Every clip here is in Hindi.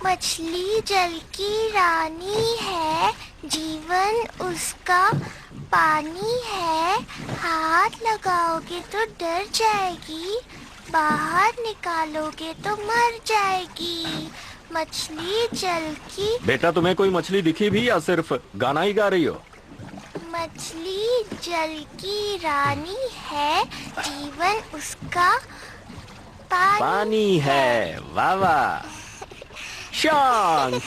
मछली जल की रानी है, जीवन उसका पानी है। हाथ लगाओगे तो डर जाएगी, बाहर निकालोगे तो मर जाएगी। मछली जल की। बेटा, तुम्हें कोई मछली दिखी भी या सिर्फ गाना ही गा रही हो? मछली जल की रानी है, जीवन उसका पानी है। वाह वाह शांत।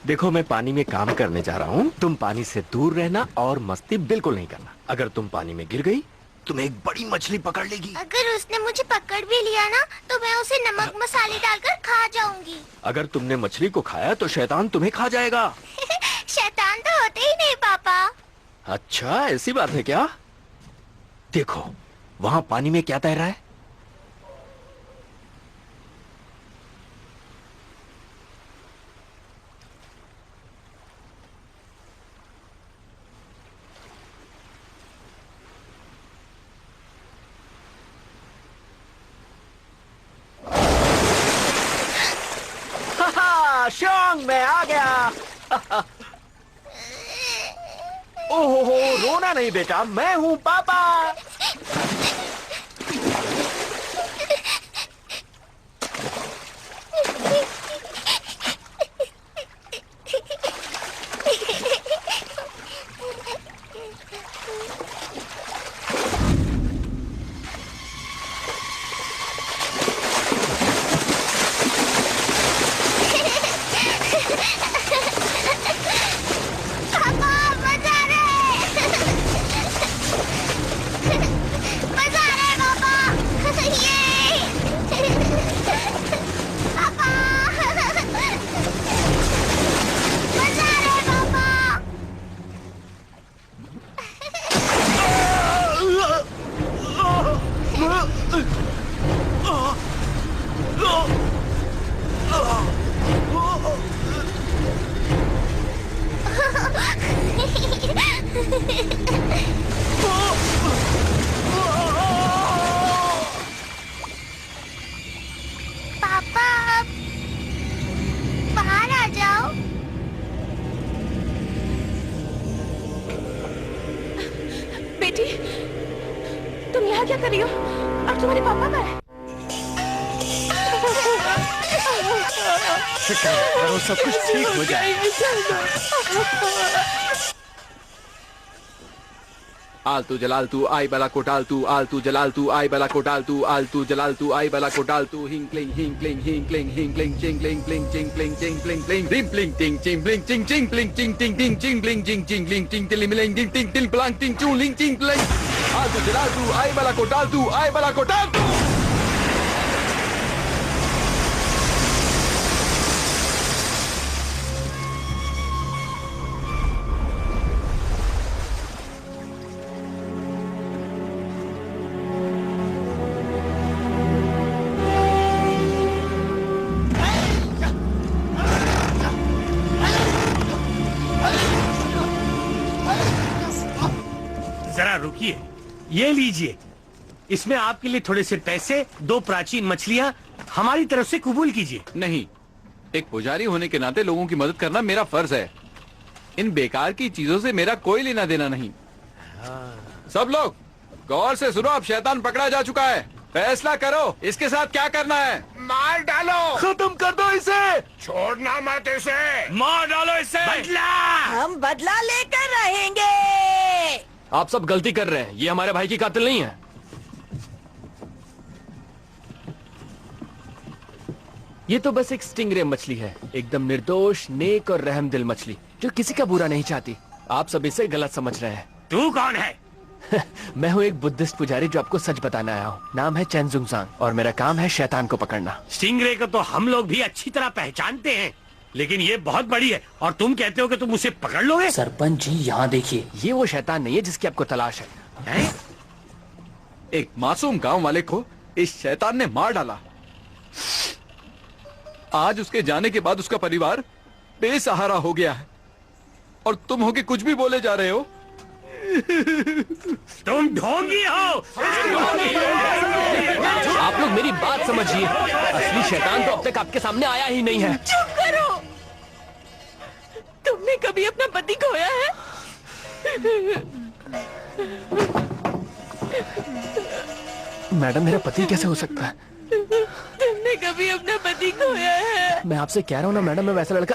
देखो, मैं पानी में काम करने जा रहा हूँ। तुम पानी से दूर रहना और मस्ती बिल्कुल नहीं करना। अगर तुम पानी में गिर गई, तुम्हें एक बड़ी मछली पकड़ लेगी। अगर उसने मुझे पकड़ भी लिया ना, तो मैं उसे नमक मसाले डालकर खा जाऊंगी। अगर तुमने मछली को खाया तो शैतान तुम्हें खा जाएगा। शैतान तो होते ही नहीं पापा। अच्छा, ऐसी बात है क्या? देखो, वहाँ पानी में क्या तैर रहा है? शोंग, मैं आ गया। ओहो, रोना नहीं बेटा, मैं हूँ पापा। पापा, बाहर आ जाओ। बेटी, तुम यहाँ क्या कर रही हो? और तुम्हारे पापा कहाँ हैं? शुक्र करो, सब कुछ ठीक हो जाएगा। आलतू जलालतू आई बला कोटालतू, आलतू जलालतू आई बला कोटालतू, आलतू जलालतू आई बला कोटालतू, हिंकलिंग हिंकलिंग हिंकलिंग हिंकलिंग चिंगलिंग प्लिंग चिंगलिंग चिंगलिंग प्लिंग रिंपलिंग टिंग चिंगलिंग चिंग चिंगलिंग चिंग टिंग टिंग चिंगलिंग चिंग चिंगलिंग टिंग टिलिमिलिंग टिंग टिंग टिल प्लांग टिंग चूलिंग चिंगलिंग। आलतू जलालतू आई बला कोटालतू, आई बला कोटालतू। जरा रुकिए, ये लीजिए। इसमें आपके लिए थोड़े से पैसे, 2 प्राचीन मछलियां हमारी तरफ से कबूल कीजिए। नहीं, एक पुजारी होने के नाते लोगों की मदद करना मेरा फर्ज है। इन बेकार की चीजों से मेरा कोई लेना देना नहीं। सब लोग गौर से सुनो, अब शैतान पकड़ा जा चुका है। फैसला करो, इसके साथ क्या करना है। मार डालो, खत्म कर दो इसे। छोड़ना मत इसे। मार डालो इसे। बदला। हम बदला लेकर रहेंगे। आप सब गलती कर रहे हैं, ये हमारे भाई की कातिल नहीं है। ये तो बस एक स्टिंगरे मछली है, एकदम निर्दोष, नेक और रहमदिल मछली जो किसी का बुरा नहीं चाहती। आप सब इसे गलत समझ रहे हैं। तू कौन है? मैं हूँ एक बुद्धिस्ट पुजारी जो आपको सच बताने आया हूँ। नाम है चेन जुंगसांग और मेरा काम है शैतान को पकड़ना। स्टिंगरे को तो हम लोग भी अच्छी तरह पहचानते हैं, लेकिन ये बहुत बड़ी है और तुम कहते हो कि तुम उसे पकड़ लोगे? सरपंच जी, यहाँ देखिए, ये वो शैतान नहीं है जिसकी आपको तलाश है। एक मासूम गांव वाले को इस शैतान ने मार डाला। आज उसके जाने के बाद उसका परिवार बेसहारा हो गया है और तुम हो के कुछ भी बोले जा रहे हो। तुम ढोंगी हो। आप लोग मेरी बात समझिए, असली शैतान तो अब तक आपके सामने आया ही नहीं है। चुप करो। तुमने कभी अपना पति खोया है? मैडम, मेरा पति कैसे हो सकता है? तुमने कभी अपना पति खोया है? मैं आपसे कह रहा हूँ ना मैडम, मैं वैसा लड़का।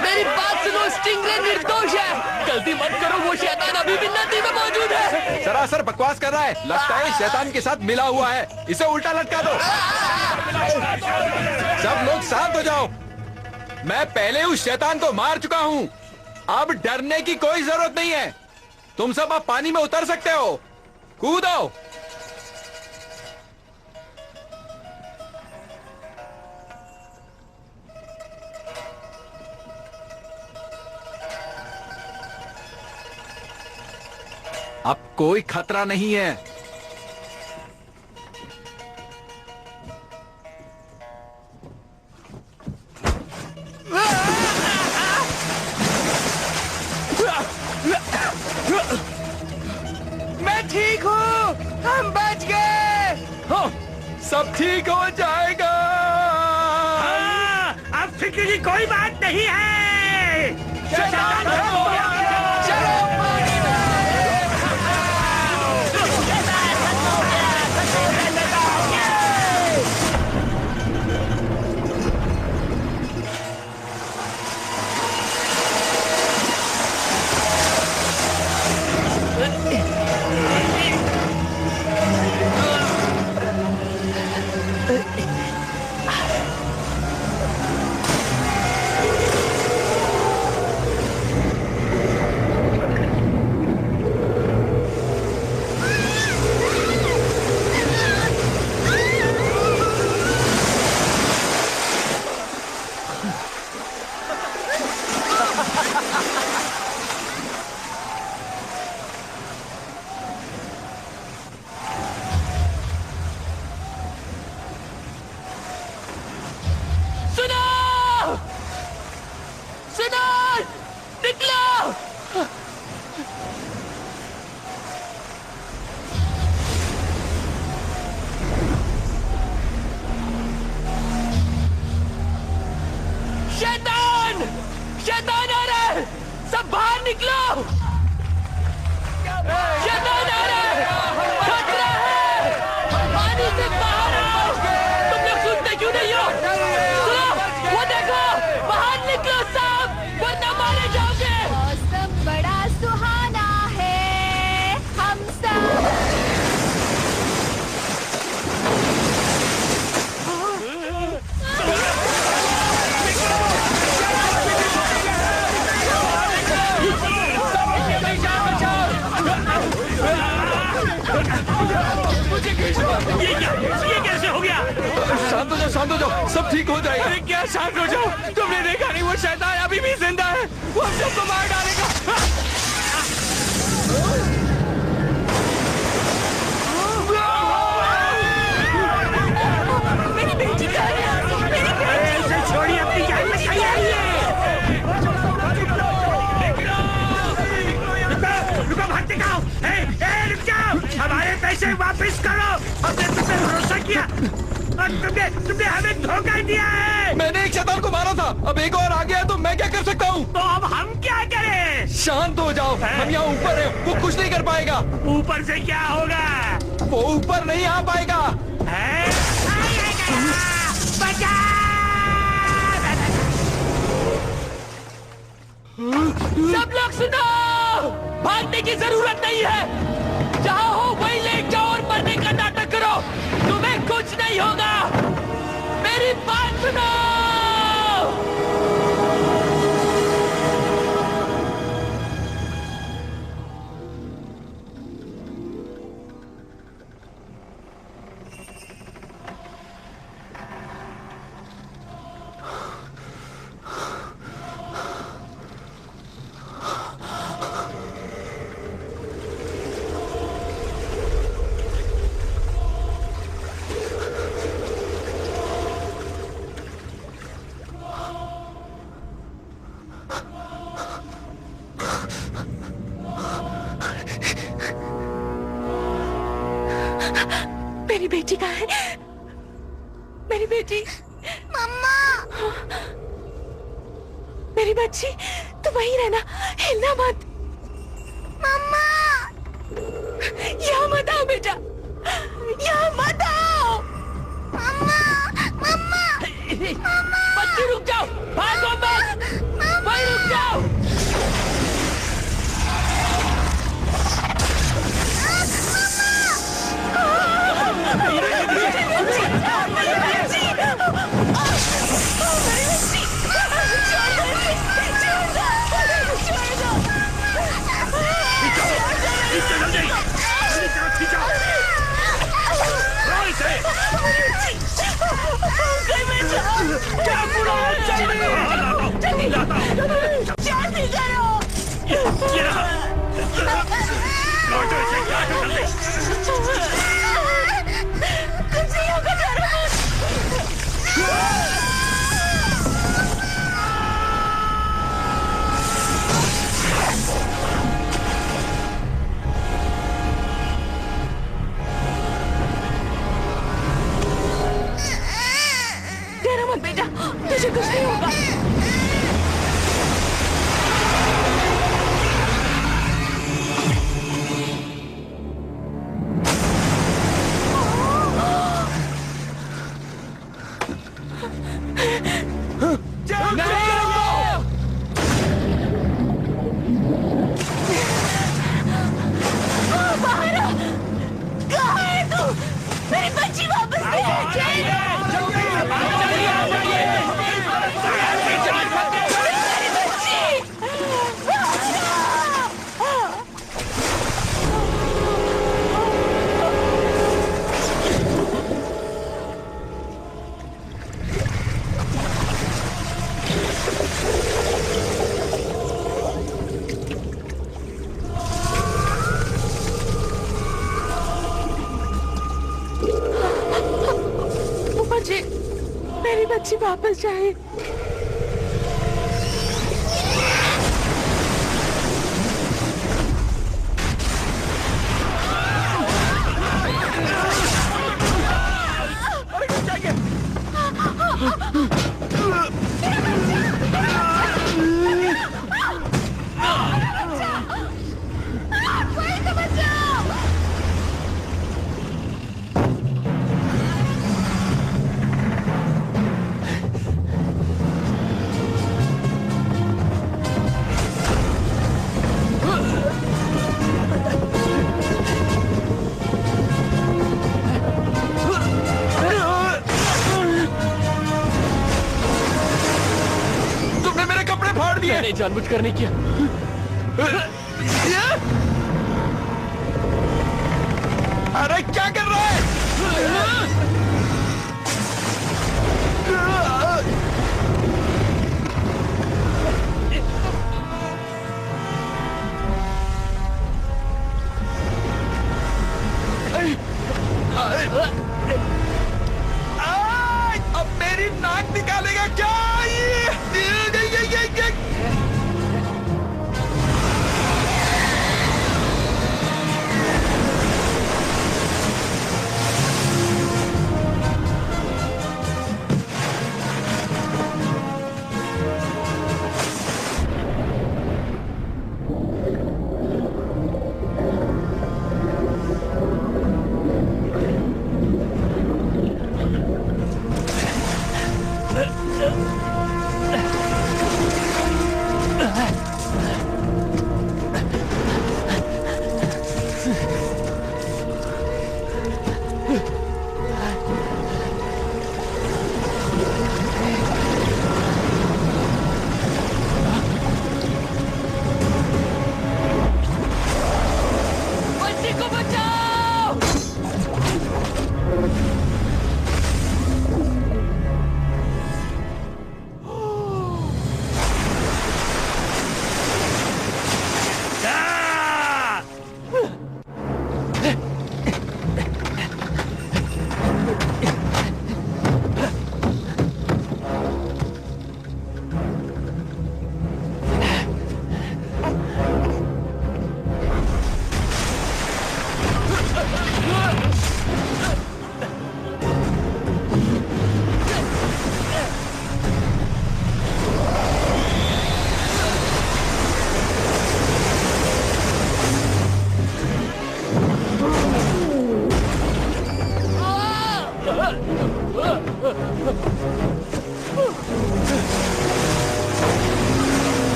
मेरी बात सुनो, स्टिंगरे निर्दोष है। गलती मत करो, वो शैतान अभी भी नदी में मौजूद है। सरासर बकवास कर रहा है, लगता है शैतान के साथ मिला हुआ है। इसे उल्टा लटका दो। सब लोग शांत हो जाओ। मैं पहले उस शैतान को मार चुका हूँ। अब डरने की कोई जरूरत नहीं है। तुम सब अब पानी में उतर सकते हो। कूदो। अब कोई खतरा नहीं है। मैं ठीक हूँ, हम बच गए। हाँ, सब ठीक हो जाएगा। हाँ, अब फिक्र की कोई बात नहीं है। शैतान खत्म हो गया। शैतान आ रहा है, सब बाहर निकलो। शैतान आ रहा है, खतरा है, पानी से बाहर आओ। तुम लोग सुनते क्यों नहीं हो? सुनो, वो देखो, बाहर निकलो सब, वरना मारे जाओगे। मौसम बड़ा सुहाना है, हम सब ये कैसे हो गया? शांत हो जाओ, सब ठीक हो जाएगा। अरे क्या शांत हो जाओ, तुमने देखा नहीं वो शैतान अभी भी जिंदा है, वो हम सबको मार डालेगा। मेरी बेटी कहाँ है? मेरी बेटी। इसे छोड़िए, अपनी जान बचाइए। रुको, भागते कहाँ हो? रुक जाओ, हमारे पैसे वापस करो। हमने तुम पे भरोसा किया और तुमने हमें धोखा दिया है। मैंने एक शैतान को मारा था, अब एक और आ गया है तो मैं क्या कर सकता हूँ? तो अब हम क्या करें? शांत हो जाओ, हम यहाँ ऊपर हैं, वो कुछ नहीं कर पाएगा। ऊपर से क्या होगा? वो ऊपर नहीं आ पाएगा। है? बचा! सब लोग सुनो, भागने की जरूरत नहीं है, जहाँ हो वहीं लेट जाओ और मरने का नाटक करो, तुम्हें कुछ नहीं होगा। मेरी बात सुनो। मेरी बेटी कहाँ है? मेरी बेटी। मम्मा। मेरी बच्ची, तू वहीं रहना, हिलना मत। मम्मा। यहाँ मत आओ बेटा, यहाँ मत आओ। मम्मा। मम्मा। बच्ची रुक जाओ, भागो मत, वहीं रुक जाओ। डरो मत बेटा, तुझे कुछ नहीं होगा। बाहर आ! कहाँ है तू? मेरी बच्ची वापस ले आ! मुझे मेरी बच्ची वापस जाए। मैंने जानबूझकर नहीं किया। अरे क्या कर रहा है? अब मेरी नाक निकालेगा क्या?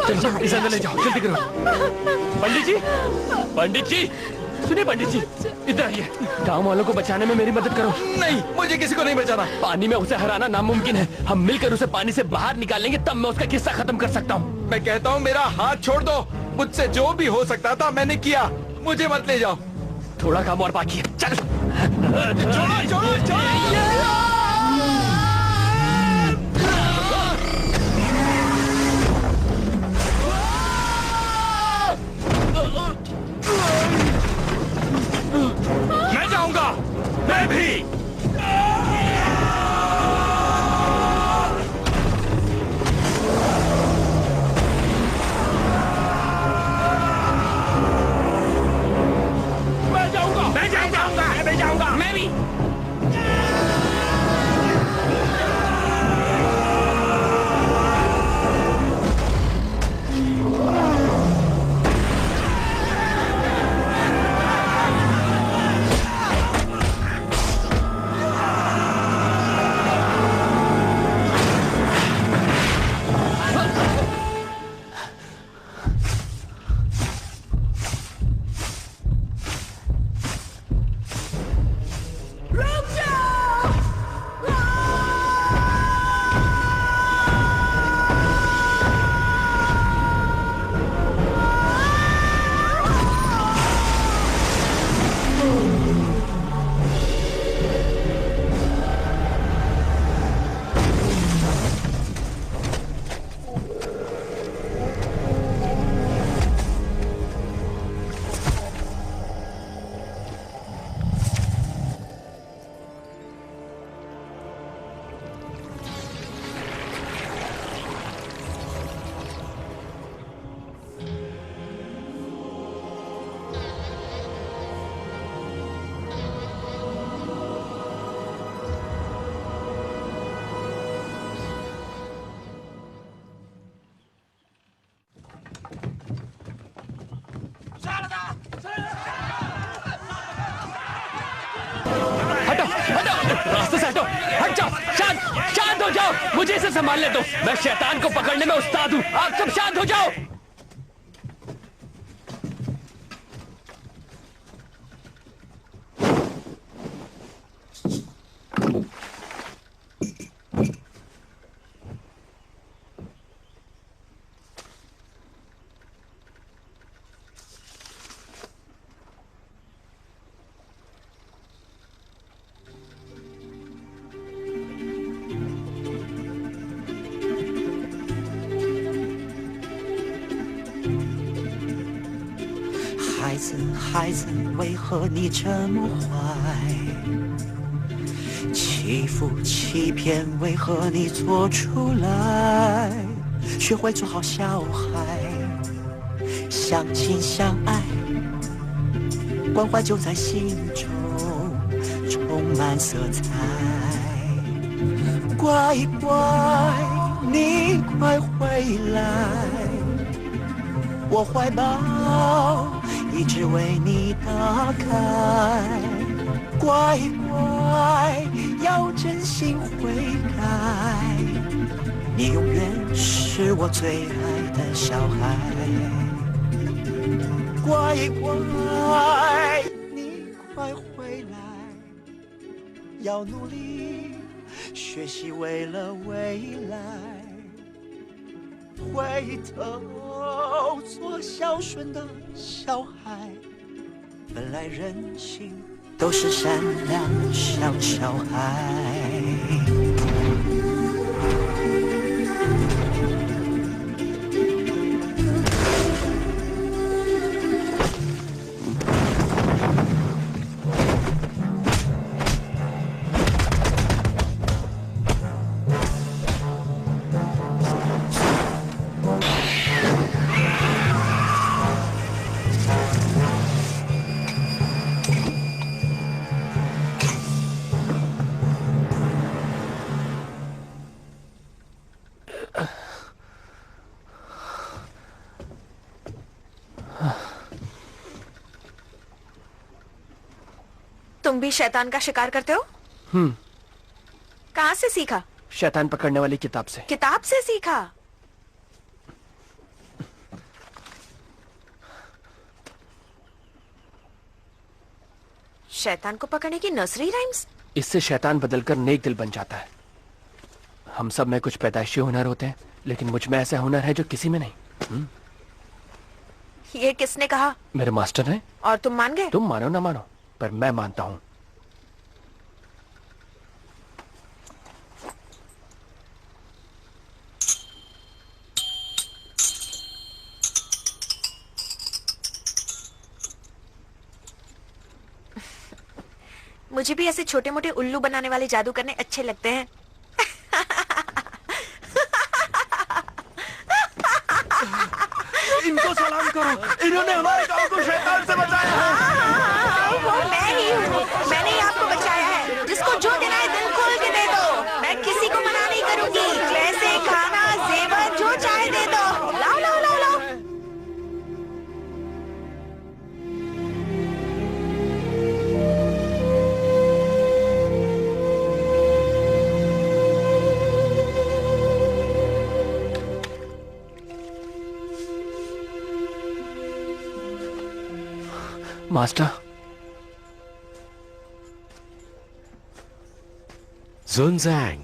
चलो इसे अंदर ले जाओ, जल्दी करो। पंडित जी, पंडित जी, सुनिए पंडित जी, इधर आइए। गांव वालों को बचाने में मेरी मदद करो। नहीं, मुझे किसी को नहीं बचाना। पानी में उसे हराना नामुमकिन है। हम मिलकर उसे पानी से बाहर निकालेंगे, तब मैं उसका किस्सा खत्म कर सकता हूँ। मैं कहता हूँ मेरा हाथ छोड़ दो। मुझसे जो भी हो सकता था मैंने किया, मुझे मत ले जाओ। थोड़ा काम और बाकी है, चल। छोड़ो छोड़ो छोड़ो। मैं जाऊंगा, मैं भी। मैं जाऊंगा, मैं भी। मुझे इसे संभालने दो। मैं शैतान को पकड़ने में उस्ताद हूँ। आप सब शांत हो जाओ।孩子，为何你这么坏？欺负欺骗，为何你做出来？学会做好小孩，相亲相爱，关怀就在心中，充满色彩。乖乖，你快回来，我怀抱一直为你打开，乖乖，要真心悔改，你永远是我最爱的小孩。乖乖，你快回来，要努力学习，为了未来，回头做孝顺的小孩，本来人性都是善良像小孩。तुम भी शैतान का शिकार करते हो? कहाँ से सीखा? शैतान पकड़ने वाली किताब से। किताब से सीखा? शैतान को पकड़ने की नर्सरी राइम्स? इससे शैतान बदलकर नेक दिल बन जाता है। हम सब में कुछ पैदाइशी हुनर होते हैं, लेकिन मुझ में ऐसा हुनर है जो किसी में नहीं। ये किसने कहा? मेरे मास्टर ने। और तुम मान गए? तुम मानो ना मानो, पर मैं मानता हूँ। मुझे भी ऐसे छोटे मोटे उल्लू बनाने वाले जादू करने अच्छे लगते हैं। इनको सलाम करो, इन्होंने हमारे गांव को शैतान से बचाया है। वो मैं ही हूँ, मैंने ही आपको बचाया है। जिसको जो देना है दिल खोल के दे दो। मैं किसी को मना नहीं करूंगी। पैसे, खाना, जेवर जो चाहे दे दो। लाओ लाओ लाओ लाओ। मास्टर, जुनजैंग,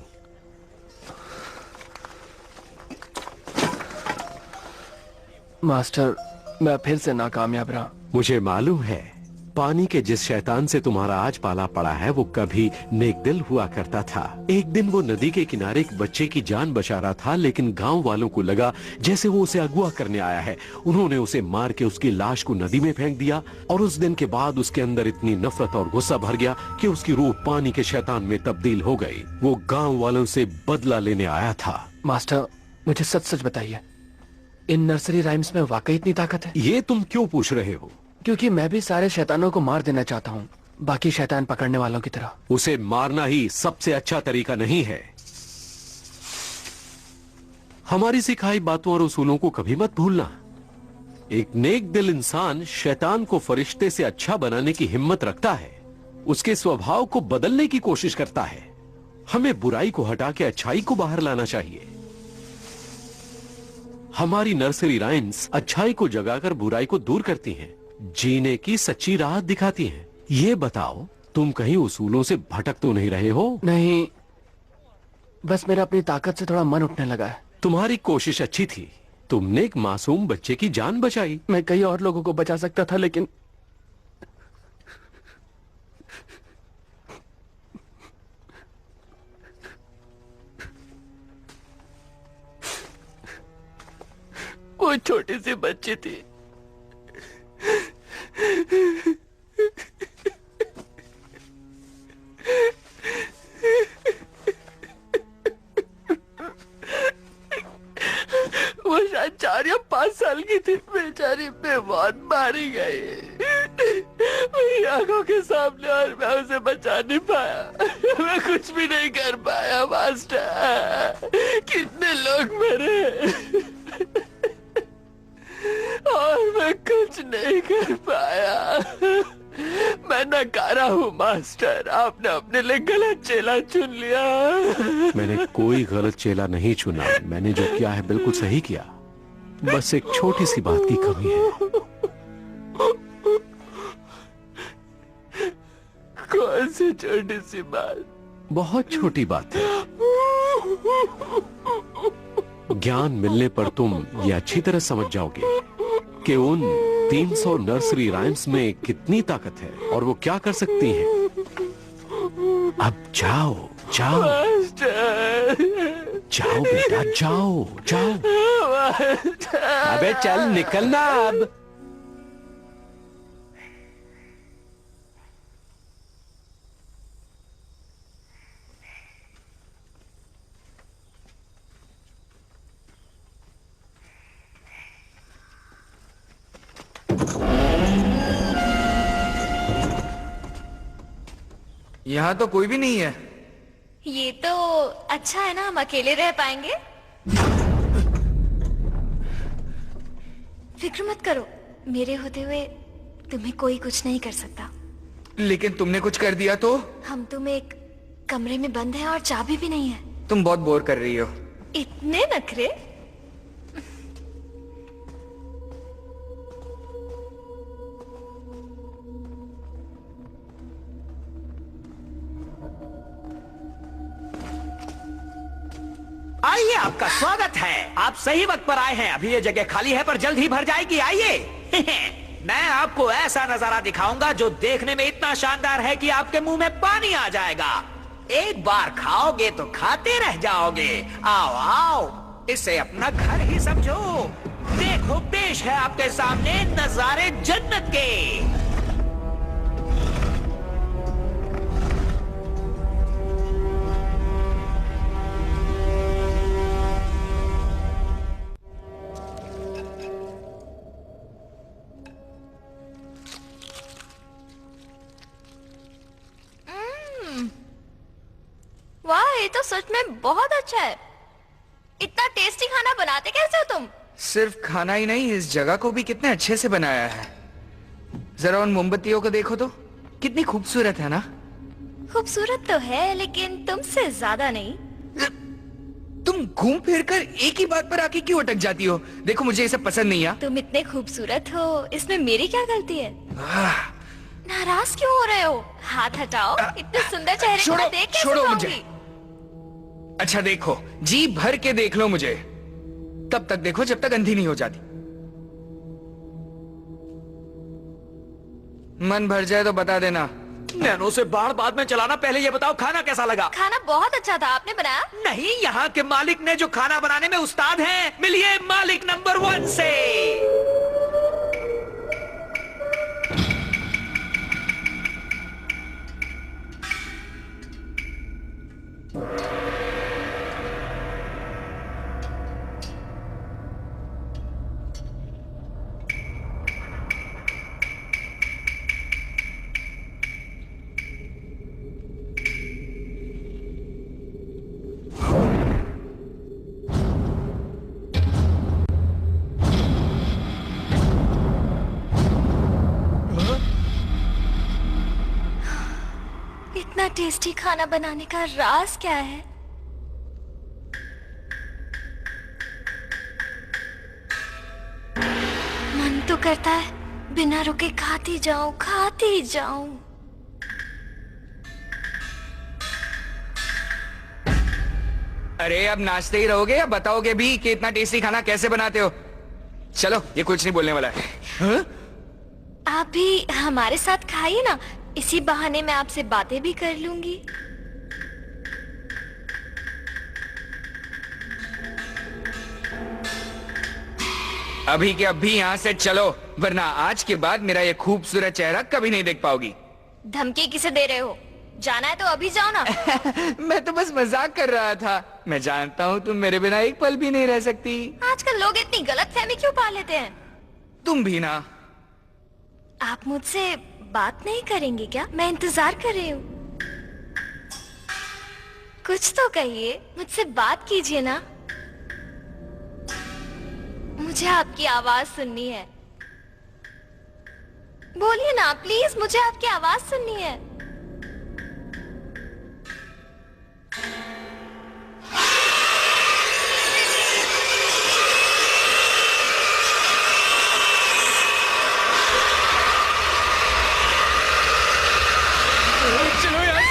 मास्टर, मैं फिर से नाकामयाब रहा। मुझे मालूम है पानी के जिस शैतान से तुम्हारा आज पाला पड़ा है वो कभी नेक दिल हुआ करता था। एक दिन वो नदी के किनारे एक बच्चे की जान बचा रहा था, लेकिन गांव वालों को लगा जैसे वो उसे अगवा करने आया है। उन्होंने उसे मार के उसकी लाश को नदी में फेंक दिया और उस दिन के बाद उसके अंदर इतनी नफरत और गुस्सा भर गया कि उसकी रूह पानी के शैतान में तब्दील हो गई। वो गाँव वालों से बदला लेने आया था। मास्टर, मुझे सच सच बताइए, इन नर्सरी राइम्स में वाकई इतनी ताकत है? ये तुम क्यों पूछ रहे हो? क्योंकि मैं भी सारे शैतानों को मार देना चाहता हूँ, बाकी शैतान पकड़ने वालों की तरह। उसे मारना ही सबसे अच्छा तरीका नहीं है। हमारी सिखाई बातों और उसूलों को कभी मत भूलना। एक नेक दिल इंसान शैतान को फरिश्ते से अच्छा बनाने की हिम्मत रखता है, उसके स्वभाव को बदलने की कोशिश करता है। हमें बुराई को हटा के अच्छाई को बाहर लाना चाहिए। हमारी नर्सरी राइम्स अच्छाई को जगाकर बुराई को दूर करती हैं, जीने की सच्ची राह दिखाती हैं। ये बताओ, तुम कहीं उसूलों से भटक तो नहीं रहे हो? नहीं, बस मेरा अपनी ताकत से थोड़ा मन उठने लगा है। तुम्हारी कोशिश अच्छी थी, तुमने एक मासूम बच्चे की जान बचाई। मैं कई और लोगों को बचा सकता था, लेकिन वो छोटी सी बच्ची थी। वो शायद 4 या 5 साल की थी। बेचारी बहुत मारी गई मेरी आंखों के सामने, और मैं उसे बचा नहीं पाया। मैं कुछ भी नहीं कर पाया मास्टर। कितने लोग मरे और मैं कुछ नहीं कर पाया। मैं नकारा हूँ मास्टर, आपने अपने लिए गलत चेला चुन लिया। मैंने कोई गलत चेला नहीं चुना। मैंने जो किया है बिल्कुल सही किया। बस एक छोटी सी बात की कमी है। कौन सी छोटी सी बात? बहुत छोटी बात है। ज्ञान मिलने पर तुम ये अच्छी तरह समझ जाओगे कि उन 300 नर्सरी राइम्स में कितनी ताकत है और वो क्या कर सकती हैं। अब जाओ जाओ जाओ बेटा, जाओ जाओ। अबे चल, निकलना अब। यहाँ तो कोई भी नहीं है। ये तो अच्छा है ना, हम अकेले रह पाएंगे। फिक्र मत करो, मेरे होते हुए तुम्हें कोई कुछ नहीं कर सकता। लेकिन तुमने कुछ कर दिया तो? हम तुम एक कमरे में बंद हैं और चाबी भी नहीं है। तुम बहुत बोर कर रही हो। इतने नखरे? स्वागत है। आप सही वक्त पर आए हैं। अभी ये जगह खाली है पर जल्द ही भर जाएगी। आइए। मैं आपको ऐसा नजारा दिखाऊंगा जो देखने में इतना शानदार है कि आपके मुंह में पानी आ जाएगा। एक बार खाओगे तो खाते रह जाओगे। आओ आओ, इसे अपना घर ही समझो। देखो, पेश है आपके सामने नजारे जन्नत के। वाह, ये तो सच में बहुत अच्छा है। इतना टेस्टी खाना बनाते कैसे हो तुम? सिर्फ खाना ही नहीं, इस जगह को भी कितने अच्छे से बनाया है। जरा उन मोमबत्तियों को देखो तो, कितनी खूबसूरत है ना। खूबसूरत तो है लेकिन तुमसे ज्यादा नहीं। तुम घूम फिर कर एक ही बात पर आके क्यों अटक जाती हो? देखो, मुझे ये सब पसंद नहीं है। तुम इतने खूबसूरत हो, इसमें मेरी क्या गलती है? नाराज क्यों हो रहे हो? हाथ हटाओ। इतने सुंदर चेहरे को मैं देख कैसे छोड़ो पाऊंगी? मुझे। अच्छा देखो, जी भर के देख लो मुझे। तब तक देखो जब तक अंधी नहीं हो जाती। मन भर जाए तो बता देना। नैनो से बाढ़ बाद में चलाना। पहले ये बताओ, खाना कैसा लगा? खाना बहुत अच्छा था। आपने बनाया? नहीं, यहाँ के मालिक ने जो खाना बनाने में उस्ताद हैं। मिलिए मालिक नंबर 1 से। इतना टेस्टी खाना बनाने का राज क्या है? मन तो करता है बिना रुके खाती जाऊं, खाती जाऊं। अरे अब नाचते ही रहोगे या बताओगे भी कि इतना टेस्टी खाना कैसे बनाते हो? चलो, ये कुछ नहीं बोलने वाला है। हाँ? आप भी हमारे साथ खाइए ना, इसी बहाने मैं आपसे बातें भी कर लूंगी। अभी के अभी यहाँ से चलो, वरना आज के बाद मेरा ये खूबसूरत चेहरा कभी नहीं देख पाओगी। धमकी किसे दे रहे हो? जाना है तो अभी जाओ ना। मैं तो बस मजाक कर रहा था। मैं जानता हूँ तुम मेरे बिना एक पल भी नहीं रह सकती। आजकल लोग इतनी गलतफहमी क्यों पा लेते हैं? तुम भी ना। आप मुझसे बात नहीं करेंगे क्या? मैं इंतजार कर रही हूँ। कुछ तो कहिए, मुझसे बात कीजिए ना। मुझे आपकी आवाज सुननी है। बोलिए ना प्लीज, मुझे आपकी आवाज सुननी है। चलो यहाँ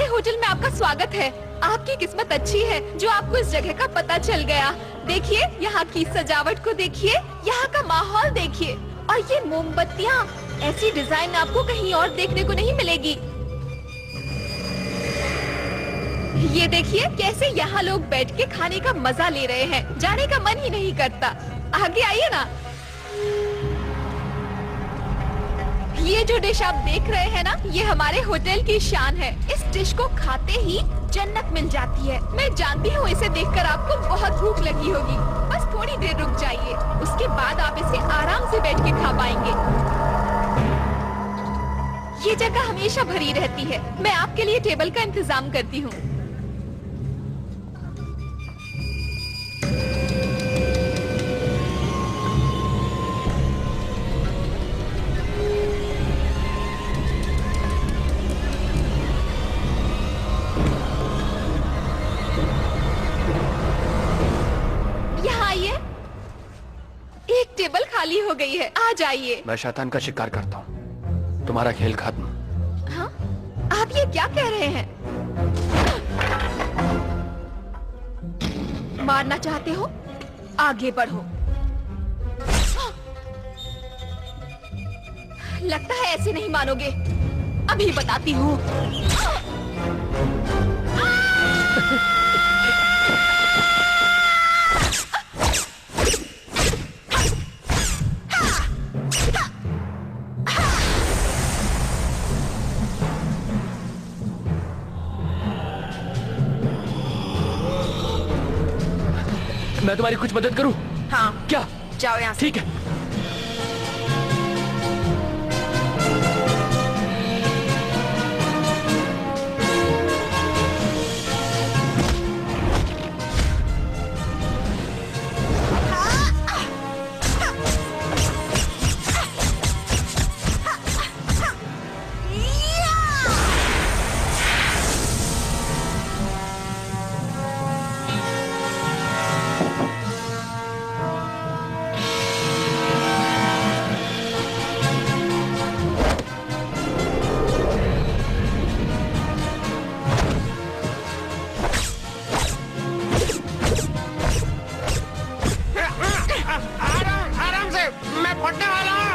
होटल में आपका स्वागत है। आपकी किस्मत अच्छी है जो आपको इस जगह का पता चल गया। देखिए, यहाँ की सजावट को देखिए, यहाँ का माहौल देखिए, और ये मोमबत्तियाँ, ऐसी डिजाइन आपको कहीं और देखने को नहीं मिलेगी। ये देखिए कैसे यहाँ लोग बैठ के खाने का मजा ले रहे हैं। जाने का मन ही नहीं करता। आगे आइए ना। ये जो डिश आप देख रहे हैं ना, ये हमारे होटल की शान है। इस डिश को खाते ही जन्नत मिल जाती है। मैं जानती हूँ इसे देखकर आपको बहुत भूख लगी होगी। बस थोड़ी देर रुक जाइए, उसके बाद आप इसे आराम से बैठ के खा पाएंगे। ये जगह हमेशा भरी रहती है। मैं आपके लिए टेबल का इंतजाम करती हूँ। एक टेबल खाली हो गई है, आ जाइए। मैं शैतान का शिकार करता हूँ, तुम्हारा खेल खत्म। हाँ? आप ये क्या कह रहे हैं? मारना चाहते हो? आगे बढ़ो। लगता है ऐसे नहीं मानोगे। अभी बताती हूँ। मैं तुम्हारी कुछ मदद करूं? हाँ। क्या? जाओ यहाँ से। ठीक है। आराम से, मैं फटने वाला हूँ।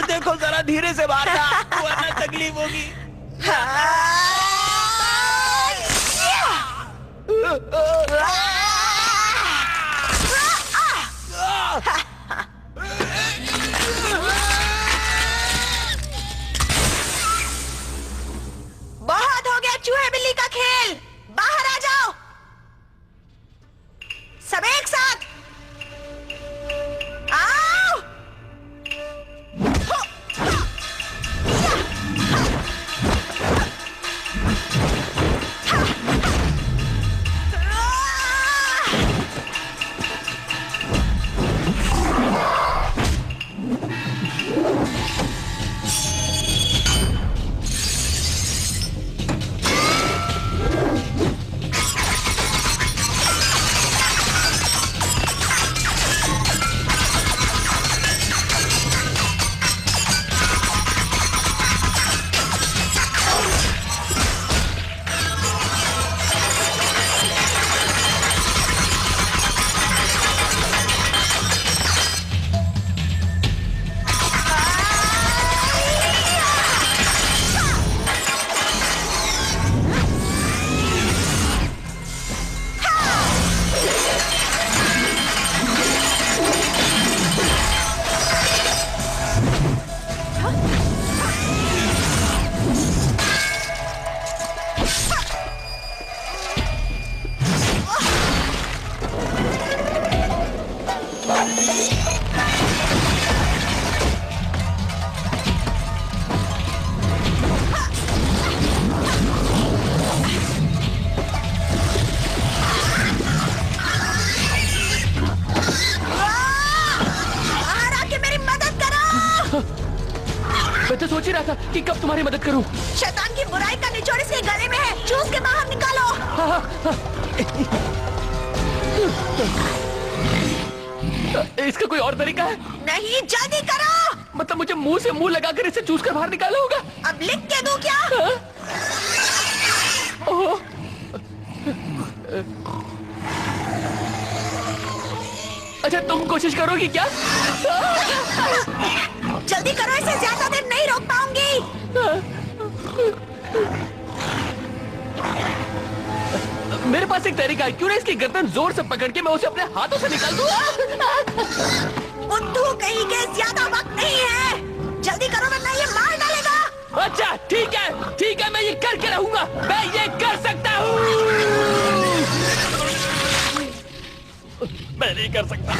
देखो जरा धीरे से मारना, वरना तकलीफ होगी। बहुत हो गया चूहे बिल्ली का खेल, बाहर आ जाओ सब एक साथ। आओ। बाहर आके मेरी मदद करो। मैं तो सोच ही रहा था कि कब तुम्हारी मदद करूं। शैतान की बुराई का निचोड़ इसके गले में है, चूस के बाहर निकालो। इसका कोई और तरीका है? नहीं, जल्दी करो। मतलब मुझे मुंह से मुंह लगाकर इसे चूस कर बाहर निकालना होगा? अब लिख के दूं क्या? ओह, अच्छा तुम कोशिश करोगी क्या? जल्दी करो, इसे ज्यादा देर नहीं रोक पाऊंगी। मेरे पास एक तरीका है, क्यों ना इसकी गर्दन जोर से पकड़ के मैं उसे अपने हाथों से निकाल दूं? बुद्धू कहीं के, ज्यादा वक्त नहीं है, जल्दी करो वरना ये मार डालेगा। अच्छा ठीक है, मैं ये करके रहूंगा, मैं ये कर सकता हूँ। मैं नहीं कर सकता।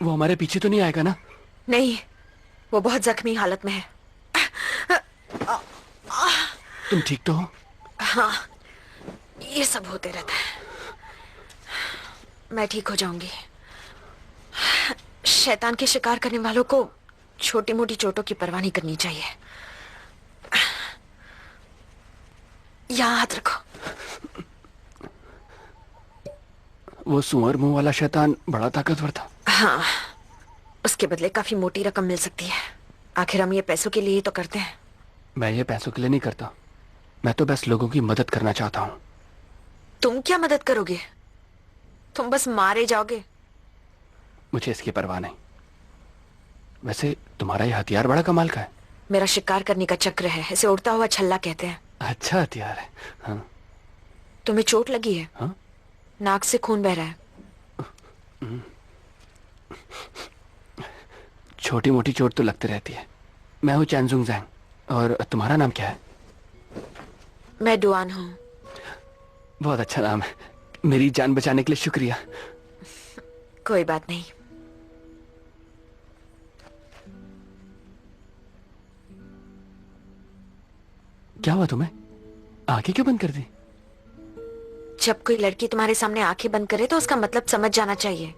वो हमारे पीछे तो नहीं आएगा ना? नहीं, वो बहुत जख्मी हालत में है। तुम ठीक तो हो? हाँ, ये सब होते रहता है, मैं ठीक हो जाऊंगी। शैतान के शिकार करने वालों को छोटी मोटी चोटों की परवाह नहीं करनी चाहिए। यहाँ हाथ रखो। वो सुअर मुंह वाला शैतान बड़ा ताकतवर था। हाँ, उसके बदले काफी मोटी रकम मिल सकती है। आखिर हम ये पैसों के लिए ही तो करते हैं। मैं ये पैसों के लिए नहीं करता, मैं तो बस लोगों की मदद करना चाहता हूँ। तुम क्या मदद करोगे? तुम बस मारे जाओगे। मुझे इसकी परवाह नहीं। वैसे तुम्हारा ये हथियार बड़ा कमाल का है। मेरा शिकार करने का चक्र है, इसे उड़ता हुआ छल्ला कहते हैं। अच्छा हथियार है। हाँ। तुम्हें चोट लगी है? हाँ? नाक से खून बह रहा है। छोटी मोटी चोट तो लगती रहती है। मैं हूँ चैनजुंग जैंग, और तुम्हारा नाम क्या है? मैं डुआन हूँ। बहुत अच्छा नाम है। मेरी जान बचाने के लिए शुक्रिया। कोई बात नहीं। क्या हुआ तुम्हें? आंखें क्यों बंद कर दी? जब कोई लड़की तुम्हारे सामने आंखें बंद करे तो उसका मतलब समझ जाना चाहिए।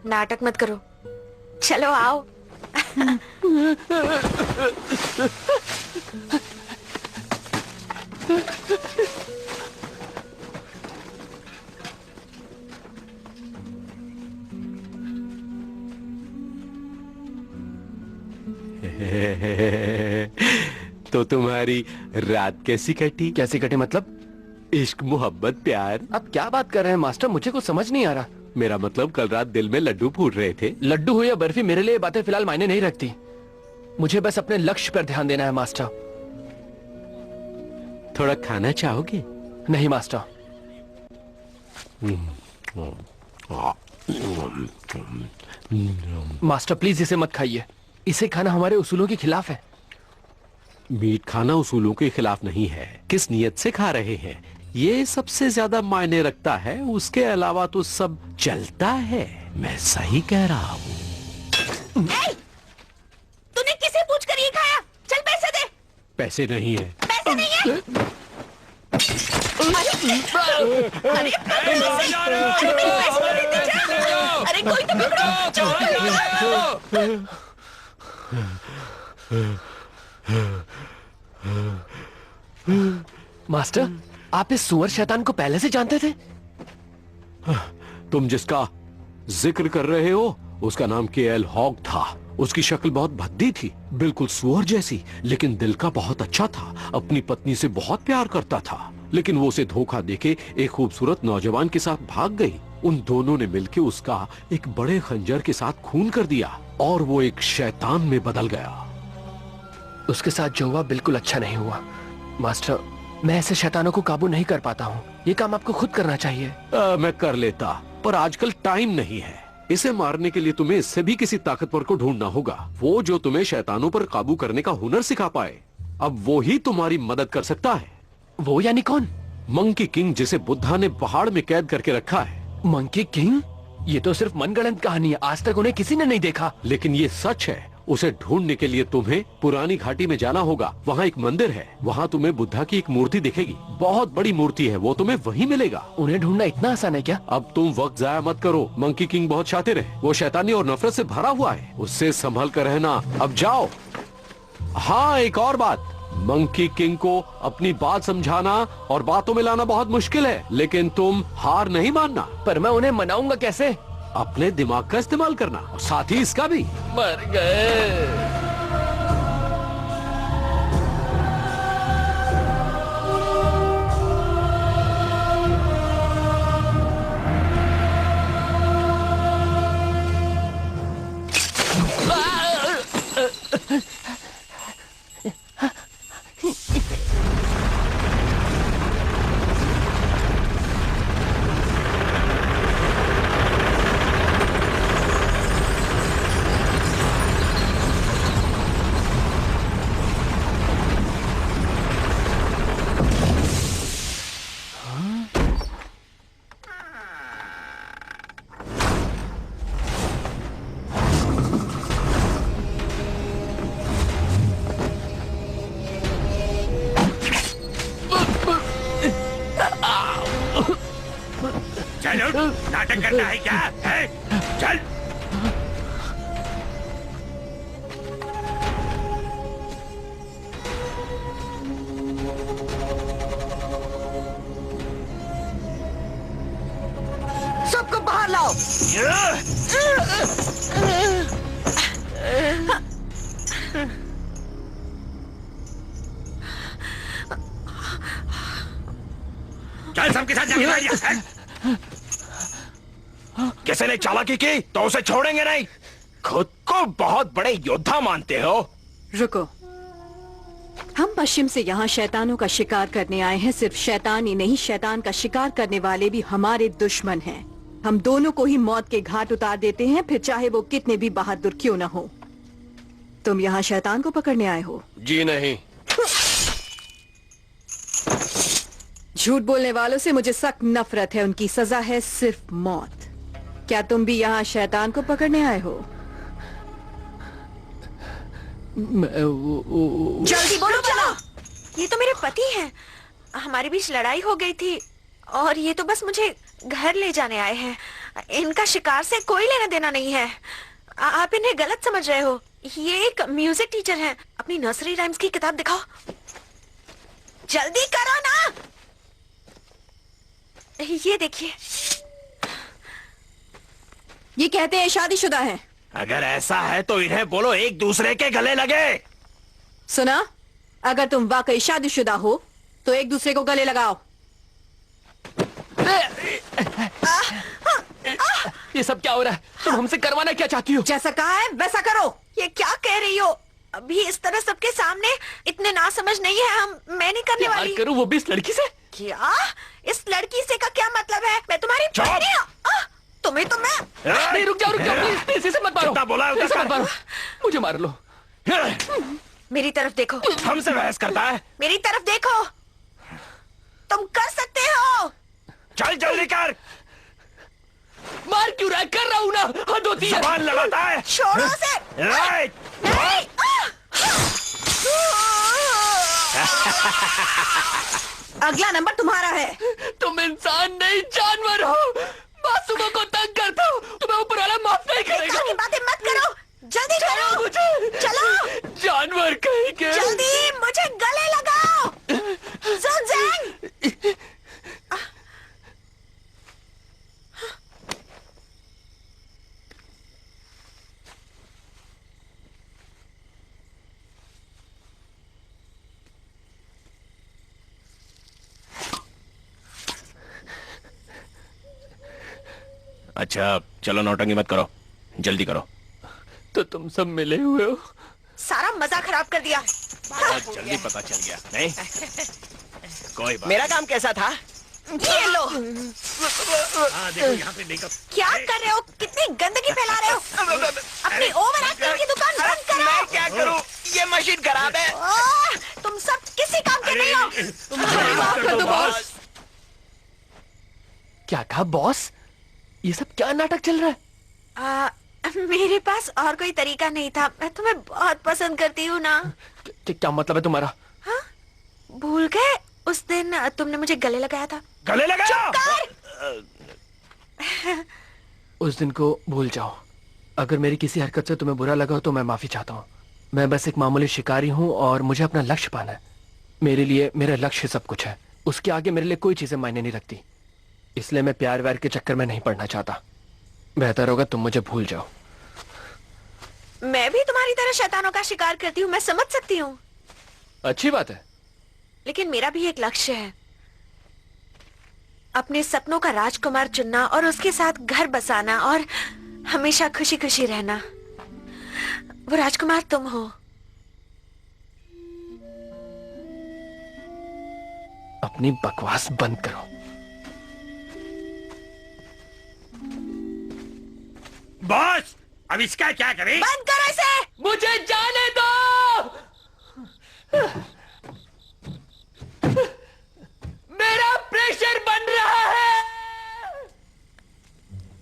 नाटक मत करो, चलो आओ। तो तुम्हारी रात कैसी कटी? कैसी कटी मतलब? इश्क, मोहब्बत, प्यार। अब क्या बात कर रहे हैं मास्टर? मुझे कुछ समझ नहीं आ रहा। मेरा मतलब कल रात दिल में लड्डू फूट रहे थे। लड्डू हो या बर्फी, मेरे लिए बातें फिलहाल मायने नहीं रखती। मुझे बस अपने लक्ष्य पर ध्यान देना है मास्टर। थोड़ा खाना चाहोगे? नहीं मास्टर। मास्टर प्लीज इसे मत खाइए, इसे खाना हमारे उसूलों के खिलाफ है। मीट खाना उसूलों के खिलाफ नहीं है। किस नियत से खा रहे हैं, ये सबसे ज्यादा मायने रखता है। उसके अलावा तो सब चलता है। मैं सही कह रहा हूँ। तूने किसे पूछकर ये खाया? चल पैसे दे। पैसे नहीं है। पैसे नहीं है? अरे मेरे पैसे तो देते जा। अरे कोई तो पकड़ो, चोर। मास्टर, आप इस सुअर शैतान को पहले से जानते थे? तुम जिसका जिक्र कर रहे हो उसका नाम केएल हॉग था। उसकी शक्ल बहुत भद्दी थी, बिल्कुल सुअर जैसी, लेकिन दिल का बहुत अच्छा था। अपनी पत्नी से बहुत प्यार करता था, लेकिन वो उसे धोखा देके एक खूबसूरत नौजवान के साथ भाग गई। उन दोनों ने मिलकर उसका एक बड़े खंजर के साथ खून कर दिया और वो एक शैतान में बदल गया। उसके साथ जो हुआ बिल्कुल अच्छा नहीं हुआ। मास्टर, मैं ऐसे शैतानों को काबू नहीं कर पाता हूँ। ये काम आपको खुद करना चाहिए। मैं कर लेता, पर आजकल टाइम नहीं है। इसे मारने के लिए तुम्हें इससे भी किसी ताकतवर को ढूंढना होगा, वो जो तुम्हें शैतानों पर काबू करने का हुनर सिखा पाए। अब वो ही तुम्हारी मदद कर सकता है। वो यानी कौन? मंकी किंग, जिसे बुद्धा ने पहाड़ में कैद करके रखा है। Monkey king? ये तो सिर्फ मनगढ़ंत कहानी है, आज तक उन्हें किसी ने नहीं देखा। लेकिन ये सच है। उसे ढूंढने के लिए तुम्हें पुरानी घाटी में जाना होगा। वहाँ एक मंदिर है, वहाँ तुम्हें बुद्धा की एक मूर्ति दिखेगी। बहुत बड़ी मूर्ति है, वो तुम्हें वहीं मिलेगा। उन्हें ढूंढना इतना आसान है क्या? अब तुम वक्त जाया मत करो। मंकी किंग बहुत शातिर है, वो शैतानी और नफरत से भरा हुआ है। उससे संभल कर रहना। अब जाओ। हाँ, एक और बात, मंकी किंग को अपनी बात समझाना और बातों में लाना बहुत मुश्किल है, लेकिन तुम हार नहीं मानना। पर मैं उन्हें मनाऊंगा कैसे? अपने दिमाग का इस्तेमाल करना और साथ ही इसका भी। मर गए। नाटक करना है क्या है? चल। सबको बाहर लाओ। चल, सबके साथ जाके लड़िए। किसी ने चालाकी की तो उसे छोड़ेंगे नहीं। खुद को बहुत बड़े योद्धा मानते हो। रुको, हम पश्चिम से यहाँ शैतानों का शिकार करने आए हैं। सिर्फ शैतान ही नहीं, शैतान का शिकार करने वाले भी हमारे दुश्मन हैं। हम दोनों को ही मौत के घाट उतार देते हैं, फिर चाहे वो कितने भी बहादुर क्यों न हो। तुम यहाँ शैतान को पकड़ने आए हो? जी नहीं। झूठ बोलने वालों से मुझे सख्त नफरत है। उनकी सजा है सिर्फ मौत। क्या तुम भी यहाँ शैतान को पकड़ने आए हो? जल्दी बोलो चलो। ये तो मेरे पति हैं। हमारे बीच लड़ाई हो गई थी और ये तो बस मुझे घर ले जाने आए हैं। इनका शिकार से कोई लेना देना नहीं है। आप इन्हें गलत समझ रहे हो। ये एक म्यूजिक टीचर हैं। अपनी नर्सरी राइम्स की किताब दिखाओ। जल्दी करो ना। ये देखिए, ये कहते हैं शादीशुदा हैं। अगर ऐसा है तो इन्हें बोलो एक दूसरे के गले लगे। सुना, अगर तुम वाकई शादीशुदा हो तो एक दूसरे को गले लगाओ। ये सब क्या हो रहा है? तुम हमसे करवाना क्या चाहती हो? जैसा कहा है वैसा करो। ये क्या कह रही हो? अभी इस तरह सबके सामने इतने नासमझ नहीं है हम। मैं नहीं करने वाली। करूं वो भी इस लड़की से? क्या? इस लड़की से का क्या मतलब है? मैं तुम्हारी पत्नी हूं। तुम्हें तो मैं नहीं, रुक जाओ प्लीज, इसे मत मारो। बोला इसे मत मारो, मुझे मार लो। मेरी तरफ देखो। हमसे बहस करता है। मेरी तरफ देखो, तुम कर सकते हो। चल जल्दी कर। मार क्यों रहा है? कर रहा हूं ना, हद होती है। जुबान लगाता है। छोड़ो उसे। राइट। नहीं। अगला नंबर तुम्हारा है। तुम इंसान नहीं जानवर हो, मासूमों को तंग करते हो, तुम्हें ऊपर वाला माफ नहीं करेगा। की बातें मत करो, जल्दी करो, मुझे चलो, जानवर कहीं के। जल्दी मुझे गले लगाओ। सुनजेंग, अच्छा चलो नौटंकी मत करो, जल्दी करो। तो तुम सब मिले हुए हो? सारा मजा खराब कर दिया। बहुत जल्दी पता चल गया। नहीं कोई बात। मेरा काम कैसा था? ये लो। देखो यहाँ पे देखो। क्या कर रहे हो? कितनी गंदगी फैला रहे हो? अपनी ओवर एक्टिंग की दुकान बंद करो। मैं क्या करूं? ये मशीन खराब है। तुम सब किसी काम के नहीं हो। क्या कहा बॉस? ये सब क्या नाटक चल रहा है? मेरे पास और कोई तरीका नहीं था। मैं तुम्हें बहुत पसंद करती हूँ ना। क्या मतलब है तुम्हारा? हाँ? भूल गए उस दिन तुमने मुझे गले लगाया था? गले लगाया? उस दिन को भूल जाओ। अगर मेरी किसी हरकत से तुम्हें बुरा लगा हो तो मैं माफी चाहता हूँ। मैं बस एक मामूली शिकारी हूँ और मुझे अपना लक्ष्य पाना है। मेरे लिए मेरा लक्ष्य सब कुछ है। उसके आगे मेरे लिए कोई चीजें मायने नहीं रखती। इसलिए मैं प्यार व्यार के चक्कर में नहीं पड़ना चाहता। बेहतर होगा तुम मुझे भूल जाओ। मैं भी तुम्हारी तरह शैतानों का शिकार करती हूँ, मैं समझ सकती हूँ। अच्छी बात है। लेकिन मेरा भी एक लक्ष्य है, अपने सपनों का राजकुमार चुनना और उसके साथ घर बसाना और हमेशा खुशी खुशी रहना। वो राजकुमार तुम हो। अपनी बकवास बंद करो। बॉस अब इसका क्या करें? बंद करो इसे। मुझे जाने दो। मेरा प्रेशर बन रहा है।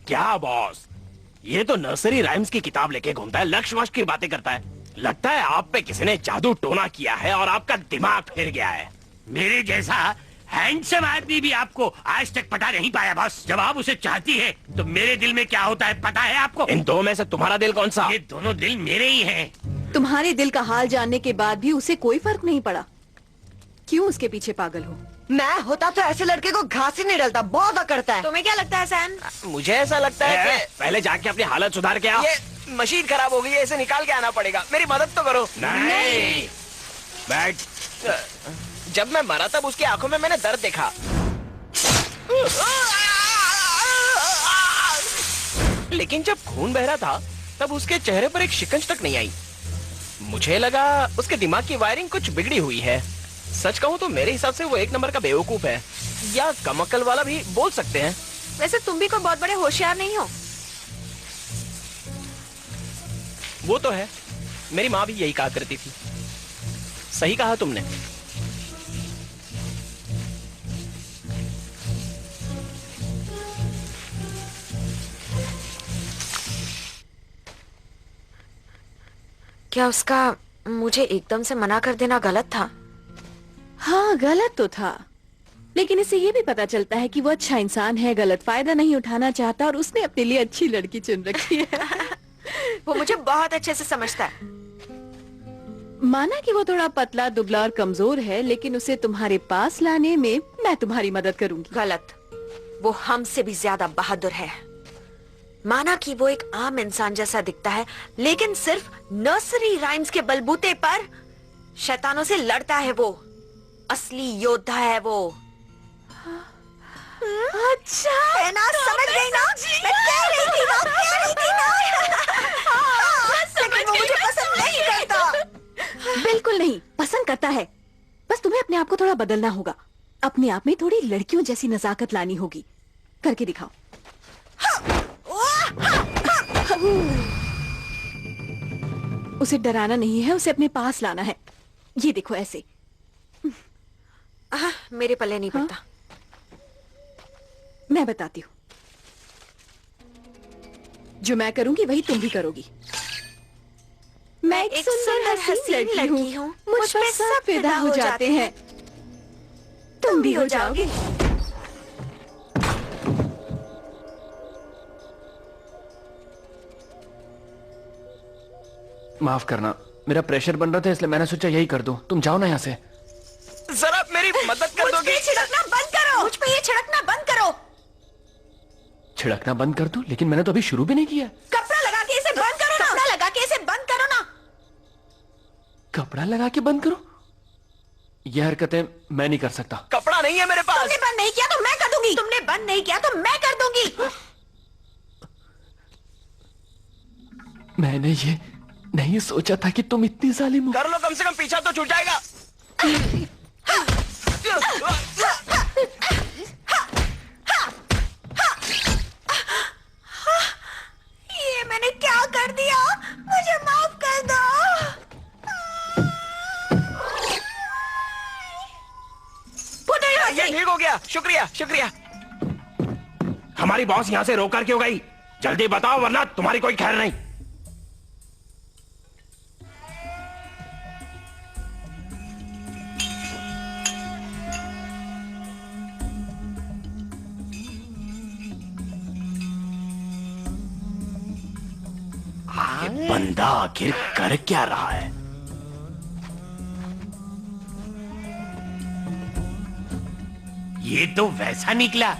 क्या बॉस, ये तो नर्सरी राइम्स की किताब लेके घूमता है, लक्ष्य वश की बातें करता है। लगता है आप पे किसी ने जादू टोना किया है और आपका दिमाग फिर गया है। मेरे जैसा हैंडसम आदमी भी आपको आज तक पता नहीं पाया बॉस। जब आप उसे चाहती है तो मेरे दिल में क्या होता है पता है आपको? इन दो में से तुम्हारा दिल कौन सा? ये दोनों दिल मेरे ही हैं। तुम्हारे दिल का हाल जानने के बाद भी उसे कोई फर्क नहीं पड़ा। क्यों उसके पीछे पागल हो? मैं होता तो ऐसे लड़के को घास ही नहीं डलता, बहुत अकड़ता है। तुम्हें क्या लगता है सैन? मुझे ऐसा लगता है कि पहले जाके अपनी हालत सुधार के आओ। ये मशीन खराब हो गई है, इसे निकाल के आना पड़ेगा। मेरी मदद तो करो। नहीं। बैठ। जब मैं मरा तब उसकी आंखों में मैंने दर्द देखा। लेकिन जब खून बह रहा था तब उसके चेहरे पर एक शिकंज तक नहीं आई। मुझे लगा उसके दिमाग की वायरिंग कुछ बिगड़ी हुई है। सच कहूँ तो मेरे हिसाब से वो एक नंबर का बेवकूफ है, या कम अक्ल वाला भी बोल सकते हैं। वैसे तुम भी कोई बहुत बड़े होशियार नहीं हो। वो तो है, मेरी माँ भी यही कहा करती थी। सही कहा तुमने। क्या उसका मुझे एकदम से मना कर देना गलत था? हाँ गलत तो था, लेकिन इससे ये भी पता चलता है कि वो अच्छा इंसान है, गलत फायदा नहीं उठाना चाहता और उसने अपने लिए अच्छी लड़की चुन रखी है। वो मुझे बहुत अच्छे से समझता है। माना कि वो थोड़ा पतला दुबला और कमजोर है, लेकिन उसे तुम्हारे पास लाने में मैं तुम्हारी मदद करूंगी। गलत, वो हमसे भी ज्यादा बहादुर है। माना कि वो एक आम इंसान जैसा दिखता है, लेकिन सिर्फ नर्सरी राइम्स के बलबूते पर शैतानों से लड़ता है। वो असली योद्धा है वो। अच्छा है ना? समझ गई ना? मैं कह रही थी ना, कह रही थी ना। लेकिन वो मुझे पसंद नहीं करता। बिल्कुल नहीं, पसंद करता है। बस तुम्हें अपने आप को थोड़ा बदलना होगा। अपने आप में थोड़ी लड़कियों जैसी नजाकत लानी होगी। करके दिखाओ। उसे डराना नहीं है, उसे अपने पास लाना है। ये देखो ऐसे। मेरे पल्ले नहीं पड़ता। मैं बताती हूँ, जो मैं करूंगी वही तुम भी करोगी। मैं एक सुंदर हसीन लड़की हूँ, मुझ पे सब फिदा हो जाते हैं। तुम भी हो जाओगे। माफ करना, मेरा प्रेशर बन रहा था इसलिए मैंने सोचा यही कर दूं। तुम जाओ ना यहाँ से। जरा मेरी मदद कर दोगे? मुझ पे छिड़कना बंद करो। मुझ पे ये छिड़कना बंद करो। छिड़कना बंद कर दूं? लेकिन मैंने तो अभी शुरू भी नहीं किया। कपड़ा लगा के इसे बंद करो ना। कपड़ा लगा के इसे बंद करो ना। कपड़ा लगा के बंद करो? ये हरकतें मैं नहीं कर सकता। कपड़ा नहीं है मेरे पास। तुमने बंद नहीं किया तो मैं कर दूंगी। तुमने बंद नहीं किया तो मैं कर दूंगी। मैंने ये नहीं सोचा था कि तुम इतनी जालिम हो। कर लो, कम से कम पीछा तो छूट जाएगा। ये मैंने क्या कर दिया? मुझे माफ कर दो। ये ठीक हो गया, शुक्रिया शुक्रिया। हमारी बॉस यहाँ से रोकर क्यों गई? जल्दी बताओ वरना तुम्हारी कोई खैर नहीं। ये बंदा आखिर कर क्या रहा है? ये तो वैसा निकला।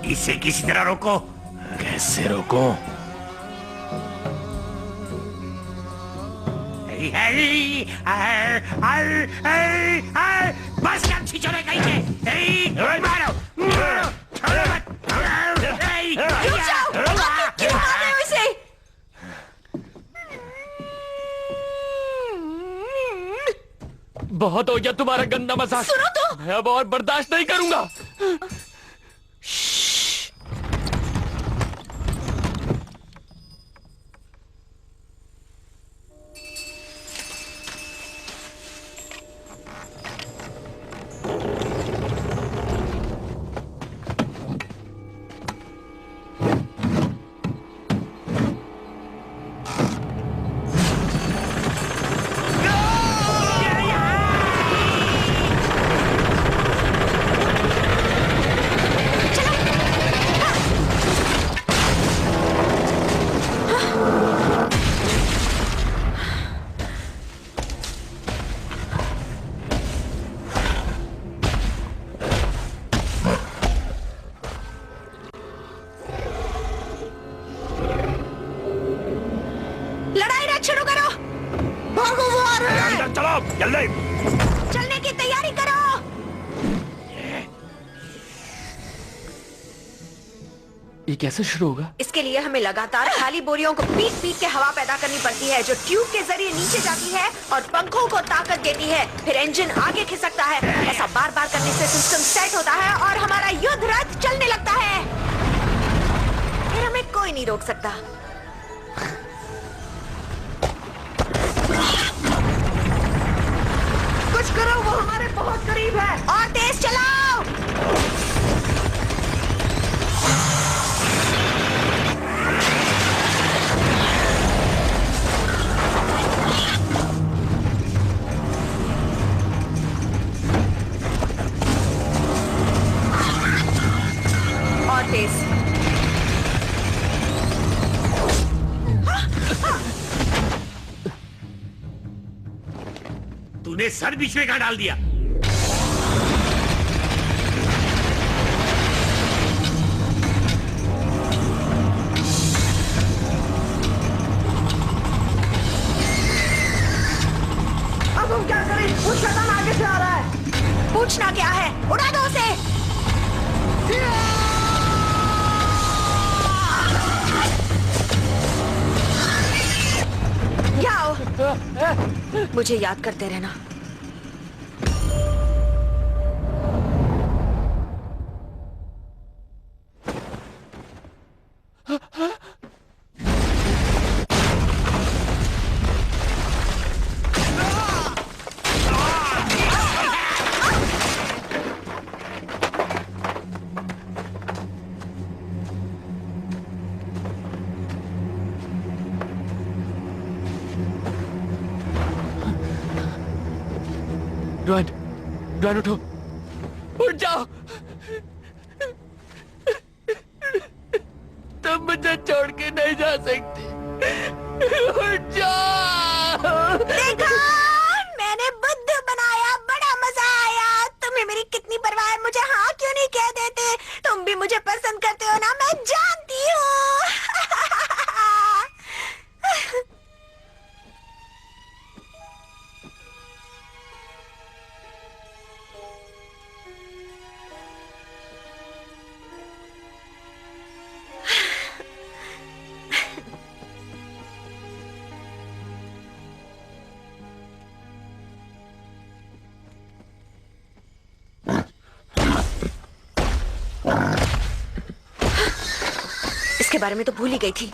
इसे किसी तरह रोको। कैसे रोको? बस क्या छिछोरे कहीं के। मारो मारो, छोड़ो मत। रुक जाओ, क्यों मार रहे हो इसे? बहुत हो गया तुम्हारा गंदा मजाक। सुनो तो। मैं अब और बर्दाश्त नहीं करूंगा। जल्दी चलने की तैयारी करो। ये कैसे शुरू होगा? इसके लिए हमें लगातार खाली बोरियों को पीट पीट के हवा पैदा करनी पड़ती है, जो ट्यूब के जरिए नीचे जाती है और पंखों को ताकत देती है। फिर इंजन आगे खिसकता है। ऐसा बार बार करने से सिस्टम सेट होता है और हमारा युद्ध रथ चलने लगता है। फिर हमें कोई नहीं रोक सकता। कुछ करो, वो हमारे बहुत करीब है। और तेज चलाओ। और तेज। तूने सर बीच में कहां डाल दिया? अब हम क्या करें? वो शैतान आगे से आ रहा है। पूछना क्या है? उड़ा दो उसे। जाओ। मुझे याद करते रहना। डॉन उठो, उठ जाओ। तुम मुझे छोड़ के नहीं जा सकते। उठ जाओ। देखो, मैंने बुद्ध बनाया, बड़ा मजा आया। तुम्हें मेरी कितनी परवाह है, मुझे हाँ क्यों नहीं कह देते? तुम भी मुझे पसंद करते हो ना, मैं जानती हूँ। इसके बारे में तो भूल ही गई थी।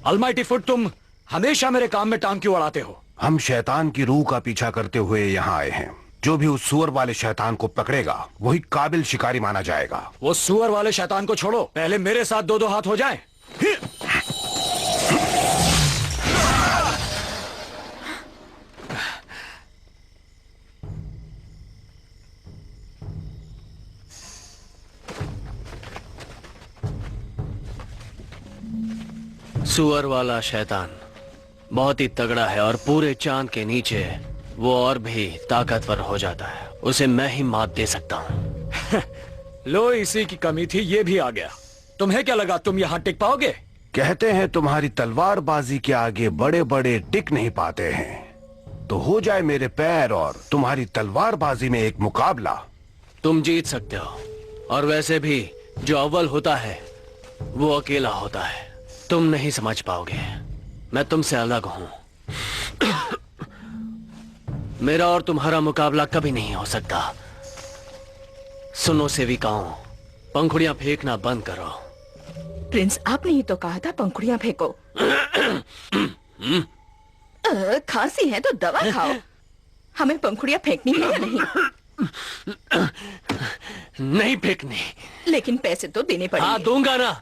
अलमाइटी फुट, तुम हमेशा मेरे काम में टांग क्यों अड़ाते हो? हम शैतान की रूह का पीछा करते हुए यहाँ आए हैं। जो भी उस सुअर वाले शैतान को पकड़ेगा वही काबिल शिकारी माना जाएगा। वो सुअर वाले शैतान को छोड़ो, पहले मेरे साथ दो दो हाथ हो जाएं। सुअर वाला शैतान बहुत ही तगड़ा है और पूरे चांद के नीचे वो और भी ताकतवर हो जाता है। उसे मैं ही मात दे सकता हूँ। लो, इसी की कमी थी, ये भी आ गया। तुम्हें क्या लगा तुम यहाँ टिक पाओगे? कहते हैं तुम्हारी तलवारबाजी के आगे बड़े बड़े टिक नहीं पाते हैं। तो हो जाए मेरे पैर और तुम्हारी तलवारबाजी में एक मुकाबला। तुम जीत सकते हो, और वैसे भी जो अव्वल होता है वो अकेला होता है। तुम नहीं समझ पाओगे, मैं तुमसे अलग हूं। मेरा और तुम्हारा मुकाबला कभी नहीं हो सकता। सुनो सेविकाओं, पंखुड़ियां फेंकना बंद करो। प्रिंस, आपने ही तो कहा था पंखुड़ियां फेंको। खांसी है तो दवा खाओ। हमें पंखुड़ियां फेंकनी है या नहीं? नहीं फेंकनी। लेकिन पैसे तो देने पड़ेंगे। हाँ, दूंगा ना।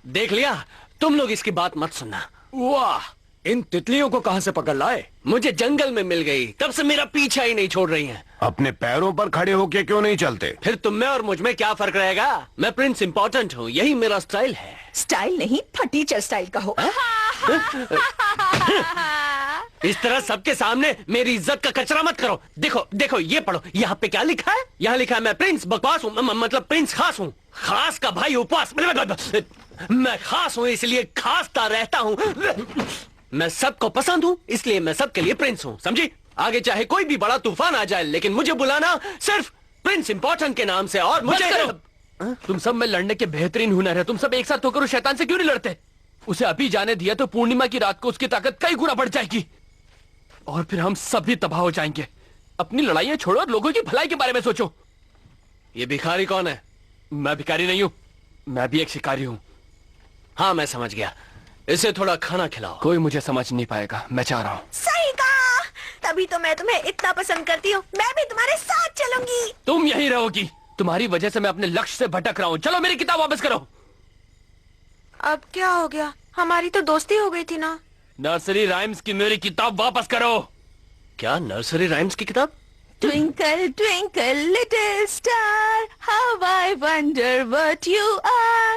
देख लिया, तुम लोग इसकी बात मत सुनना। वाह, इन तितलियों को कहां से पकड़ लाए? मुझे जंगल में मिल गई, तब से मेरा पीछा ही नहीं छोड़ रही हैं। अपने पैरों पर खड़े होके क्यों नहीं चलते? फिर तुम में और मुझ में क्या फर्क रहेगा? मैं प्रिंस इंपॉर्टेंट हूँ, यही मेरा स्टाइल है। स्टाइल नहीं, फटीचर स्टाइल का हो। इस तरह सबके सामने मेरी इज्जत का कचरा मत करो। देखो देखो, ये पढ़ो, यहाँ पे क्या लिखा है? यहाँ लिखा है मैं प्रिंस बकवास हूँ, मतलब प्रिंस खास हूँ। खास का भाई उपवास। मैं खास हूँ इसलिए खासता रहता हूँ। मैं सबको पसंद हूँ इसलिए मैं सबके लिए प्रिंस हूँ, समझी? आगे चाहे कोई भी बड़ा तूफान आ जाए, लेकिन मुझे बुलाना सिर्फ प्रिंस इंपॉर्टेंट के नाम से। और मुझे तुम सब में लड़ने के बेहतरीन हुनर है। तुम सब एक साथ होकर उस शैतान से क्यों नहीं लड़ते? उसे अभी जाने दिया तो पूर्णिमा की रात को उसकी ताकत कई गुना बढ़ जाएगी और फिर हम सब भी तबाह हो जाएंगे। अपनी लड़ाइयां छोड़ो और लोगों की भलाई के बारे में सोचो। ये भिखारी कौन है? मैं भिखारी नहीं हूँ, मैं भी एक शिकारी हूँ। हाँ, मैं समझ गया। इसे थोड़ा खाना खिलाओ। कोई मुझे समझ नहीं पाएगा, मैं चाह रहा हूँ। सही कहा, तभी तो मैं तुम्हें इतना पसंद करती हूँ। मैं भी तुम्हारे साथ चलूंगी। तुम यहीं रहोगी। तुम्हारी वजह से मैं अपने लक्ष्य से भटक रहा हूँ। चलो मेरी किताब वापस करो। अब क्या हो गया? हमारी तो दोस्ती हो गई थी ना। नर्सरी राइम्स की मेरी किताब वापस करो। क्या नर्सरी राइम्स की किताब? Twinkle, twinkle, little star, how I wonder what you are.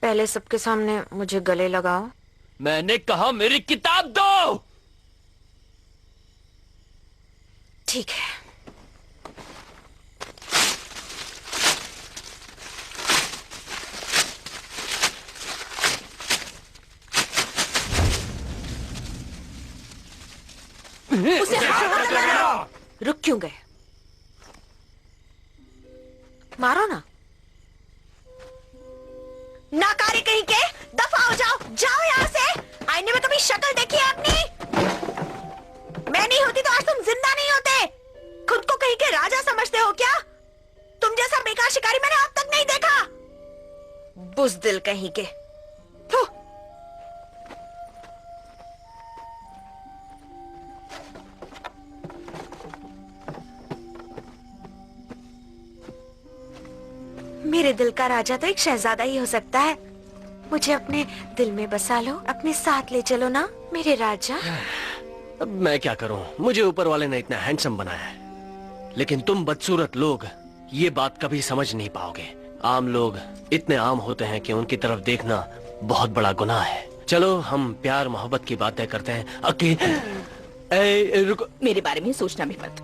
पहले सबके सामने मुझे गले लगाओ। मैंने कहा मेरी किताब दो। ठीक है। उसे हाथ मत लगाओ। रुक क्यों गए? मारो ना। नाकारी कहीं के, दफा हो जाओ, जाओ यहाँ से। आईने में कभी शक्ल देखी है अपनी? मैं नहीं होती तो आज तुम जिंदा नहीं होते। खुद को कहीं के राजा समझते हो क्या? तुम जैसा बेकार शिकारी मैंने अब तक नहीं देखा। बुज़दिल कहीं के। थू। मेरे दिल का राजा तो एक शहजादा ही हो सकता है। मुझे अपने दिल में बसा लो, अपने साथ ले चलो ना मेरे राजा। अब मैं क्या करूं? मुझे ऊपर वाले ने इतना हैंडसम बनाया है, लेकिन तुम बदसूरत लोग ये बात कभी समझ नहीं पाओगे। आम लोग इतने आम होते हैं कि उनकी तरफ देखना बहुत बड़ा गुनाह है। चलो हम प्यार मोहब्बत की बातें करते हैं। रुको, मेरे बारे में सोचना भी मत।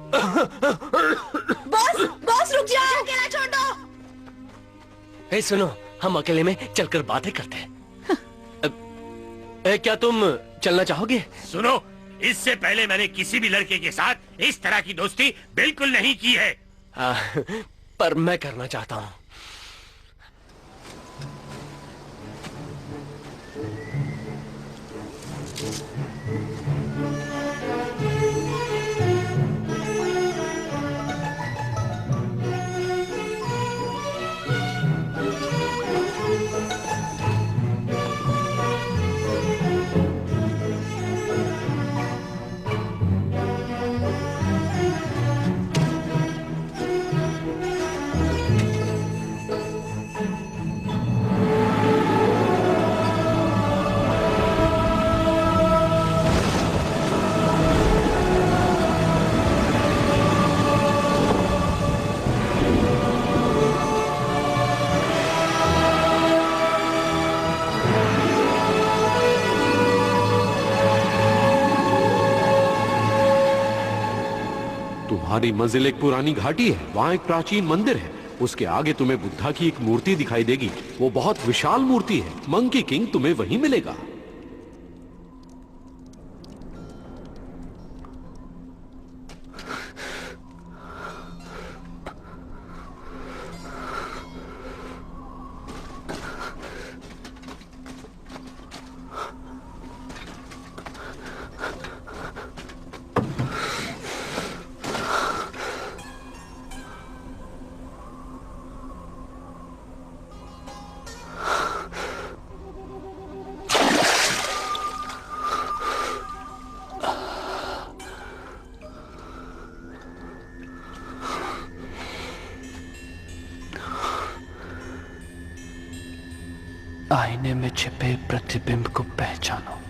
बॉस रुक जाओ, अकेला छोड़ दो। सुनो, हम अकेले में चलकर बातें करते हैं। क्या तुम चलना चाहोगे? सुनो, इससे पहले मैंने किसी भी लड़के के साथ इस तरह की दोस्ती बिल्कुल नहीं की है। पर मैं करना चाहता हूँ। तुम्हारी मंजिल एक पुरानी घाटी है, वहां एक प्राचीन मंदिर है। उसके आगे तुम्हें बुद्धा की एक मूर्ति दिखाई देगी। वो बहुत विशाल मूर्ति है। मंकी किंग तुम्हें वहीं मिलेगा। आईने में छिपे प्रतिबिंब को पहचानो।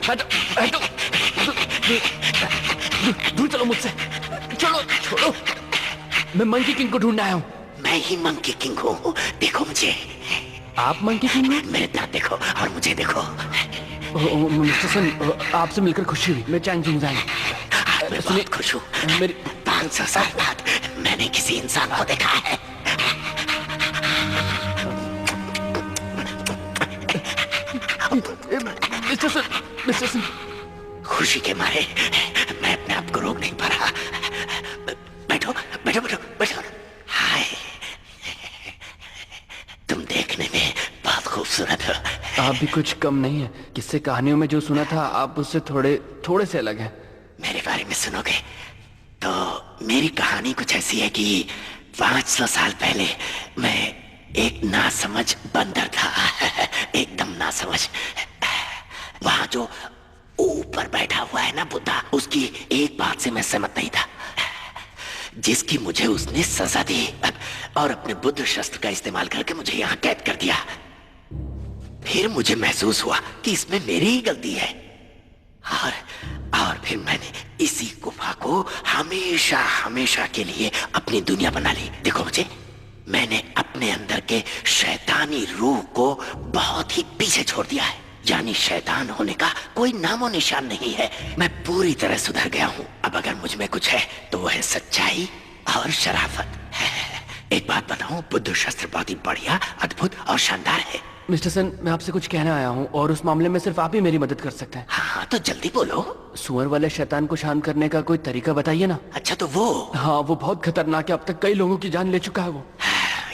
हटो, दूर चलो मुझसे, चलो, छोड़ो। मैं मंकी किंग को ढूंढने आया हूँ। मैं ही मंकी किंग हूँ, देखो मुझे। आप मंकी किंग हो? मेरे दांत देखो और मुझे देखो। मिस्टर सन, आपसे मिलकर खुशी हुई। मैं चैंग जुंगजान। मैं बहुत खुश हूँ। मेरी 500 साल बाद मैंने किसी इंसान को देखा है। मिस्टर सन, खुशी के मारे मैं अपने आप को रोक नहीं पा रहा। बैठो बैठो बैठो बैठो। हाय, तुम देखने में बहुत खूबसूरत हो। आप भी कुछ कम नहीं है। किससे कहानियों में जो सुना था आप उससे थोड़े से अलग हैं। मेरे बारे में सुनोगे तो मेरी कहानी कुछ ऐसी है कि 500 साल पहले मैं एक नासमझ बंदर था। एकदम नासमझ। वहां जो ऊपर बैठा हुआ है ना बुद्धा, उसकी एक बात से मैं सहमत नहीं था, जिसकी मुझे उसने सजा दी और अपने बुद्ध शस्त्र का इस्तेमाल करके मुझे यहाँ कैद कर दिया। फिर मुझे महसूस हुआ कि इसमें मेरी ही गलती है और फिर मैंने इसी गुफा को हमेशा हमेशा के लिए अपनी दुनिया बना ली। देखो मुझे, मैंने अपने अंदर के शैतानी रूह को बहुत ही पीछे छोड़ दिया है। यानी शैतान होने का कोई नामो निशान नहीं है। मैं पूरी तरह सुधर गया हूँ। अब अगर मुझ में कुछ है तो वो है सच्चाई और शराफत। एक बात बताऊं, बुद्ध शस्त्र बहुत ही बढ़िया, अद्भुत और शानदार है। मिस्टर सन, मैं आपसे कुछ कहना आया हूँ और उस मामले में सिर्फ आप ही मेरी मदद कर सकते हैं। हाँ तो जल्दी बोलो। सुअर वाले शैतान को शांत करने का कोई तरीका बताइए ना। अच्छा तो वो? हाँ, वो बहुत खतरनाक है। अब तक कई लोगों की जान ले चुका है वो।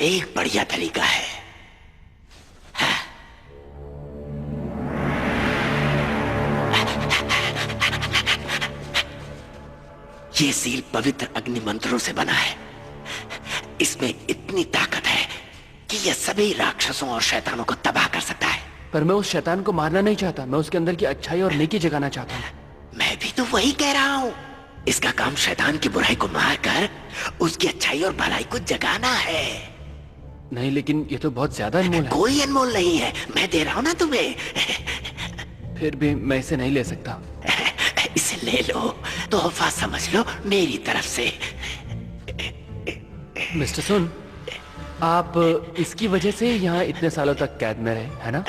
एक बढ़िया तरीका है। ये सील पवित्र अग्नि मंत्रों से बना है। इसमें इतनी ताकत है कि यह सभी राक्षसों और शैतानों को तबाह कर सकता है। पर मैं उस शैतान को मारना नहीं चाहता। मैं उसके अंदर की अच्छाई और नेकी जगाना चाहता हूँ। मैं भी तो वही कह रहा हूँ। इसका काम शैतान की बुराई को मारकर उसकी अच्छाई और भलाई को जगाना है। नहीं, लेकिन ये तो बहुत ज्यादा अनमोल है। कोई अनमोल नहीं है, मैं दे रहा हूँ ना तुम्हें। फिर भी मैं इसे नहीं ले सकता। इसे ले लो, तोहफा समझ लो मेरी तरफ से। मिस्टर सुन, आप इसकी वजह से यहाँ इतने सालों तक कैद में रहे, है ना?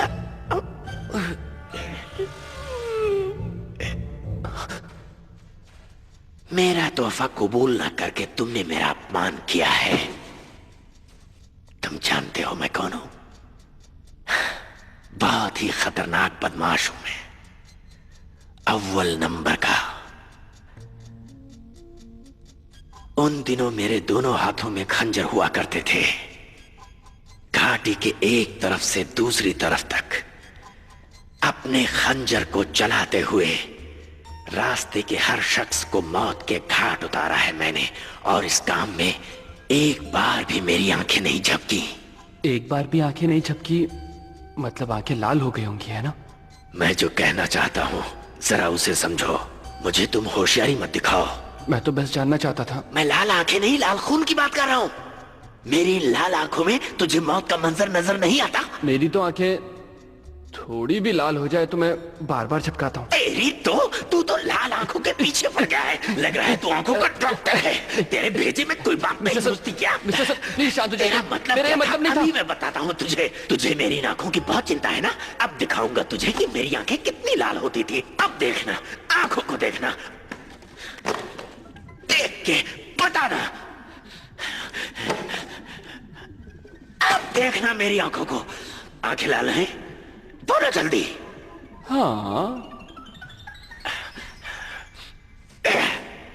मेरा तोहफा कबूल ना करके तुमने मेरा अपमान किया है। तुम जानते हो मैं कौन हूं? बहुत ही खतरनाक बदमाश हूं मैं, अव्वल नंबर का। उन दिनों मेरे दोनों हाथों में खंजर हुआ करते थे। घाटी के एक तरफ से दूसरी तरफ तक अपने खंजर को चलाते हुए रास्ते के हर शख्स को मौत के घाट उतारा है मैंने। और इस काम में एक बार भी मेरी आंखें नहीं झपकी। एक बार भी आंखें नहीं झपकी मतलब आंखें लाल हो गई होंगी, है ना? मैं जो कहना चाहता हूँ जरा उसे समझो। मुझे तुम होशियारी मत दिखाओ। मैं तो बस जानना चाहता था। मैं लाल आंखें नहीं, लाल खून की बात कर रहा हूँ। मेरी लाल आंखों में तुझे मौत का मंजर नजर नहीं आता? मेरी तो आंखें थोड़ी भी लाल हो जाए तो मैं बार बार झपकाता हूँ। तेरी तो तू तो लाल आंखों के पीछे पड़ गया है। लग रहा है तू आंखों का डॉक्टर है। तेरे भेजे में कोई बात नहीं घुसती क्या? मिस्टर सर, प्लीज शांत हो जाइए। तेरा मतलब मेरा मतलब नहीं था। अभी मैं बताता हूँ तुझे मेरी आंखों की बहुत चिंता है ना। अब दिखाऊंगा तुझे कि मेरी आंखें कितनी लाल होती थी। अब देखना, आंखों को देखना, देख के बताना। अब देखना मेरी आंखों को। आंखें लाल हैं? बोलो जल्दी। हाँ,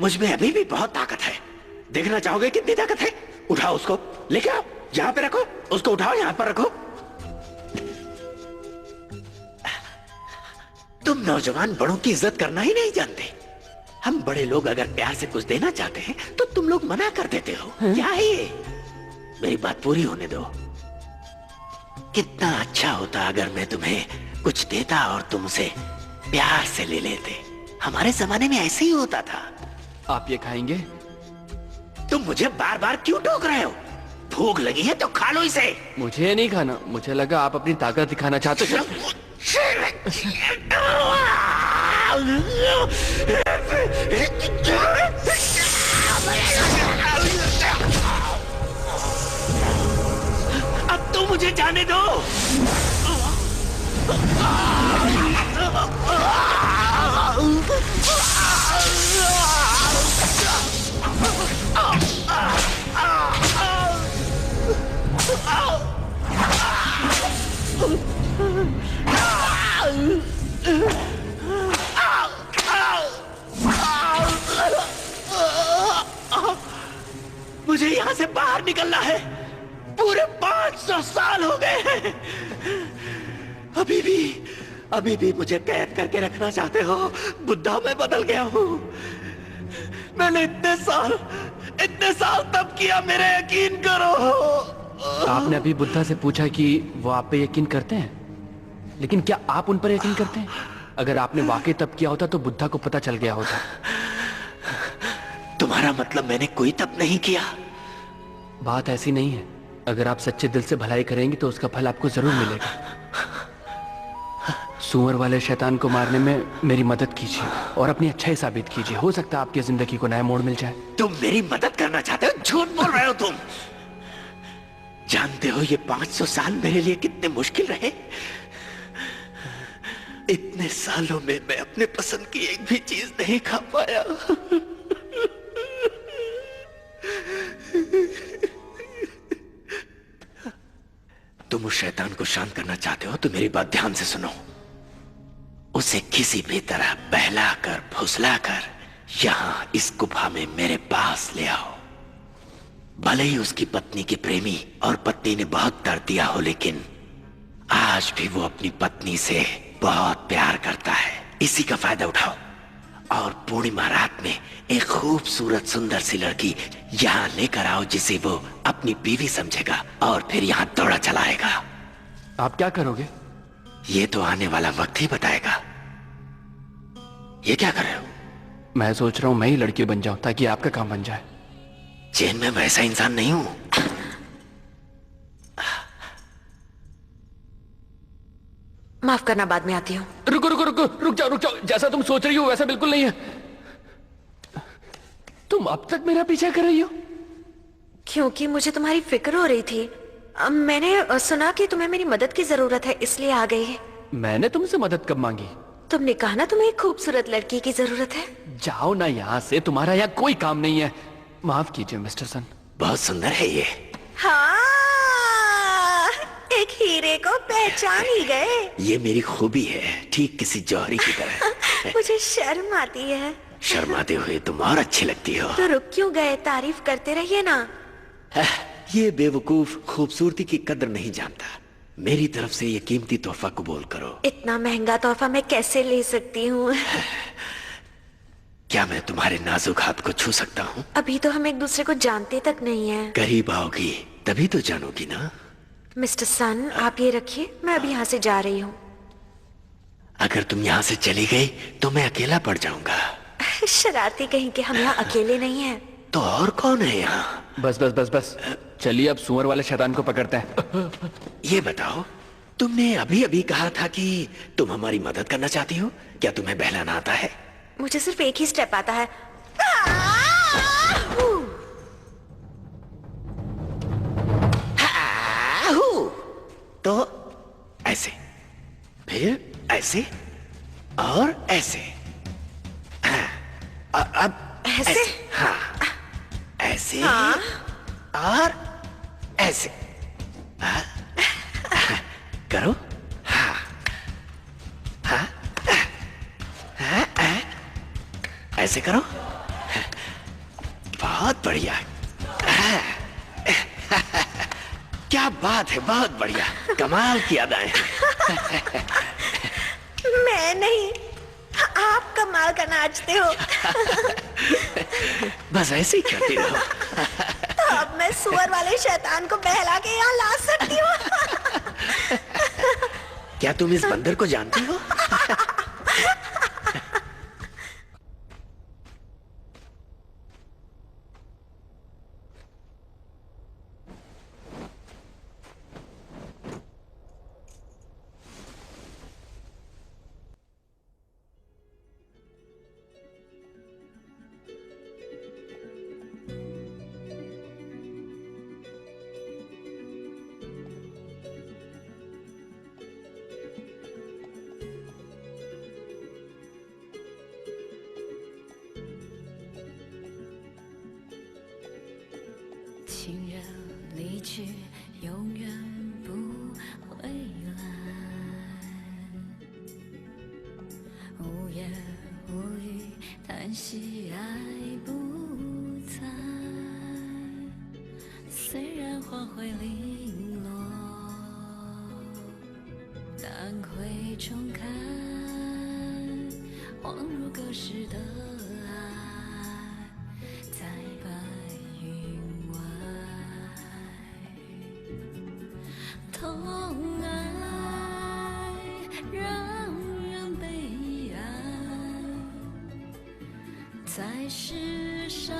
मुझ में अभी भी बहुत ताकत है। देखना चाहोगे कितनी ताकत है? उठाओ उसको, लेके आओ, यहाँ पे रखो। उसको उठाओ, यहाँ पर रखो। तुम नौजवान बड़ों की इज्जत करना ही नहीं जानते। हम बड़े लोग अगर प्यार से कुछ देना चाहते हैं तो तुम लोग मना कर देते हो। क्या है ये? मेरी बात पूरी होने दो। कितना अच्छा होता अगर मैं तुम्हें कुछ देता और तुमसे प्यार से ले लेते। हमारे जमाने में ऐसे ही होता था। आप ये खाएंगे? तुम मुझे बार बार क्यों टोक रहे हो? भूख लगी है तो खा लो इसे। मुझे नहीं खाना, मुझे लगा आप अपनी ताकत दिखाना चाहते हो। अब तो मुझे जाने दो। मुझे यहाँ से बाहर निकलना है। पूरे 500 साल हो गए हैं। अभी भी मुझे कैद करके रखना चाहते हो? बुद्धा मैं बदल गया हूँ। मैंने इतने साल तब किया, मेरे यकीन करो। आपने अभी बुद्धा से पूछा कि वो आप पे यकीन करते हैं, लेकिन क्या आप उन पर यकीन करते हैं? अगर आपने वाकई तब किया होता तो बुद्धा को पता चल गया होता। तुम्हारा मतलब मैंने कोई तप नहीं किया? बात ऐसी नहीं है। अगर आप सच्चे दिल से भलाई करेंगे तो उसका फल आपको जरूर मिलेगा। सुअर वाले शैतान को मारने में मेरी मदद कीजिए और अपनी अच्छाई साबित कीजिए। हो सकता है आपकी जिंदगी को नया मोड़ मिल जाए। तुम मेरी मदद करना चाहते हो? झूठ बोल रहे हो तुम। जानते हो ये 500 साल मेरे लिए कितने मुश्किल रहे? इतने सालों में मैं अपने पसंद की एक भी चीज नहीं खा पाया। तुम उस शैतान को शांत करना चाहते हो तो मेरी बात ध्यान से सुनो। उसे किसी भी तरह बहलाकर फुसलाकर यहां इस गुफा में मेरे पास ले आओ। भले ही उसकी पत्नी के प्रेमी और पत्नी ने बहुत दर्द दिया हो, लेकिन आज भी वो अपनी पत्नी से बहुत प्यार करता है। इसी का फायदा उठाओ और पूर्णिमा रात में एक खूबसूरत सुंदर सी लड़की यहाँ लेकर आओ जिसे वो अपनी बीवी समझेगा और फिर यहाँ दौड़ा चलाएगा। आप क्या करोगे? ये तो आने वाला वक्त ही बताएगा। ये क्या कर रहे हो? मैं सोच रहा हूं मैं ही लड़की बन जाऊं ताकि आपका काम बन जाए। चेन, मैं वैसा इंसान नहीं हूं। माफ करना, बाद में आती हूँ। रुक जाओ। जैसा तुम सोच रही हो वैसा बिल्कुल नहीं है। तुम अब तक मेरा पीछा कर रही हो? क्योंकि मुझे तुम्हारी फिक्र हो रही थी। मैंने सुना कि तुम्हें मेरी मदद की जरूरत है, इसलिए आ गई। मैंने तुमसे मदद कब मांगी? तुमने कहा ना तुम्हें एक खूबसूरत लड़की की जरूरत है। जाओ ना यहाँ से, तुम्हारा यहाँ कोई काम नहीं है। माफ कीजिए मिस्टर सन। बहुत सुंदर है ये। हाँ, एक हीरे को पहचान ही गए। ये मेरी खूबी है, ठीक किसी जौहरी की तरह। मुझे शर्म आती है। शर्माते हुए तुम और अच्छी लगती हो। तो रुक क्यों गए? तारीफ करते रहिए ना। ये बेवकूफ खूबसूरती की कदर नहीं जानता। मेरी तरफ से ये कीमती तोहफा कबूल करो। इतना महंगा तोहफा मैं कैसे ले सकती हूँ? क्या मैं तुम्हारे नाजुक हाथ को छू सकता हूँ? अभी तो हम एक दूसरे को जानते तक नहीं है। करीब आओगी तभी तो जानोगी ना। मिस्टर सन, आप ये रखिए, मैं अभी यहाँ से जा रही हूँ। अगर तुम यहाँ से चली गई तो मैं अकेला पड़ जाऊंगा। शरारती कहीं के, हम यहाँ अकेले नहीं हैं। तो और कौन है यहाँ? बस। चलिए अब सुअर वाले शैतान को पकड़ते हैं। ये बताओ, तुमने अभी अभी कहा था कि तुम हमारी मदद करना चाहती हो। क्या तुम्हें बहलाना आता है? मुझे सिर्फ एक ही स्टेप आता है। तो ऐसे, फिर ऐसे और ऐसे। अब ऐसे? हाँ, ऐसे हाँ? और ऐसे। हाँ? करो। हाँ, हाँ, हाँ, हाँ। ऐसे करो। बहुत बढ़िया। हाँ। क्या बात है, बहुत बढ़िया, कमाल की अदाएं। मैं नहीं, आप कमाल का नाचते हो। बस ऐसे ही करती रहो। तो अब मैं सुअर वाले शैतान को बहला के यहाँ ला सकती हूँ। क्या तुम इस बंदर को जानती हो? 去，永远不回来。无言无语，叹息爱不在。虽然花会零落，但会重开，恍如隔世的爱，在白云外。痛爱让人悲哀，在世上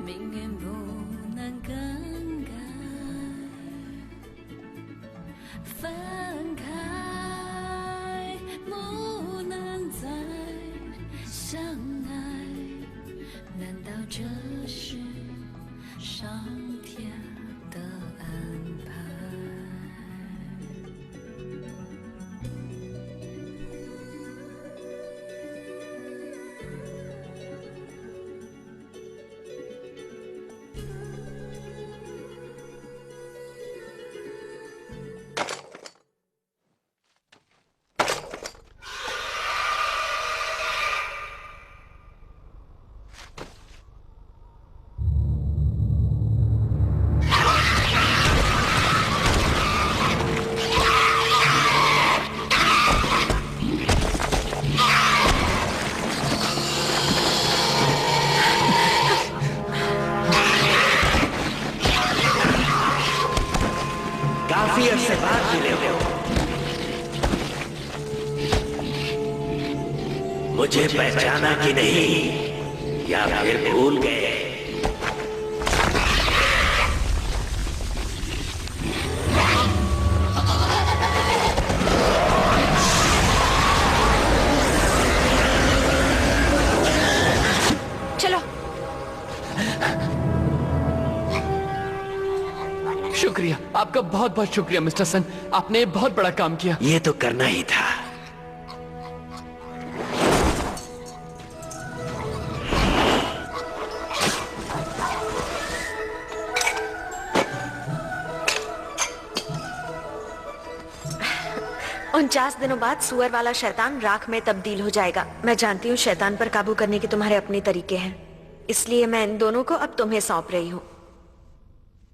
命运不能更改，分开不能再相爱，难道这是上天的安排？काफी अरसे बाद मिले हो। मुझे पहचाना कि नहीं, या फिर भूल गए? चलो। शुक्रिया, आपका बहुत बहुत शुक्रिया मिस्टर सन, आपने बहुत बड़ा काम किया। ये तो करना ही था। उनचास दिनों बाद सुअर वाला शैतान राख में तब्दील हो जाएगा। मैं जानती हूँ शैतान पर काबू करने के तुम्हारे अपने तरीके हैं, इसलिए मैं इन दोनों को अब तुम्हें सौंप रही हूँ।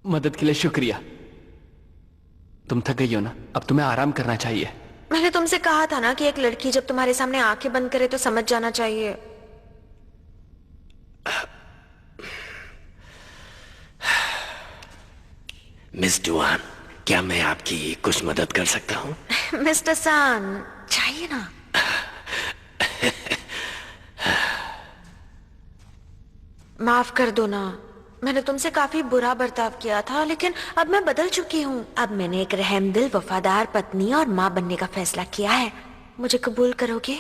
मदद के लिए शुक्रिया। तुम थक गई हो ना, अब तुम्हें आराम करना चाहिए। मैंने तुमसे कहा था ना कि एक लड़की जब तुम्हारे सामने आंखें बंद करे तो समझ जाना चाहिए। मिस डुआन, क्या मैं आपकी कुछ मदद कर सकता हूँ? मिस्टर सान, चाहिए ना? माफ कर दो ना, मैंने तुमसे काफी बुरा बर्ताव किया था, लेकिन अब मैं बदल चुकी हूँ। अब मैंने एक रहमदिल, वफादार पत्नी और माँ बनने का फैसला किया है। मुझे कबूल करोगे?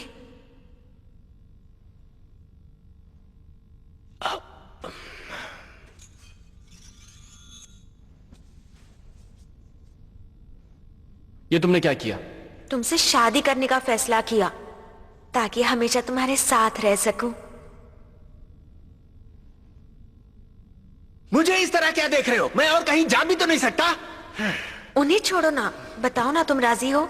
ये तुमने क्या किया? तुमसे शादी करने का फैसला किया ताकि हमेशा तुम्हारे साथ रह सकूं। मुझे इस तरह क्या देख रहे हो? मैं और कहीं जा भी तो नहीं सकता। उन्हें छोड़ो ना, बताओ ना तुम राजी हो?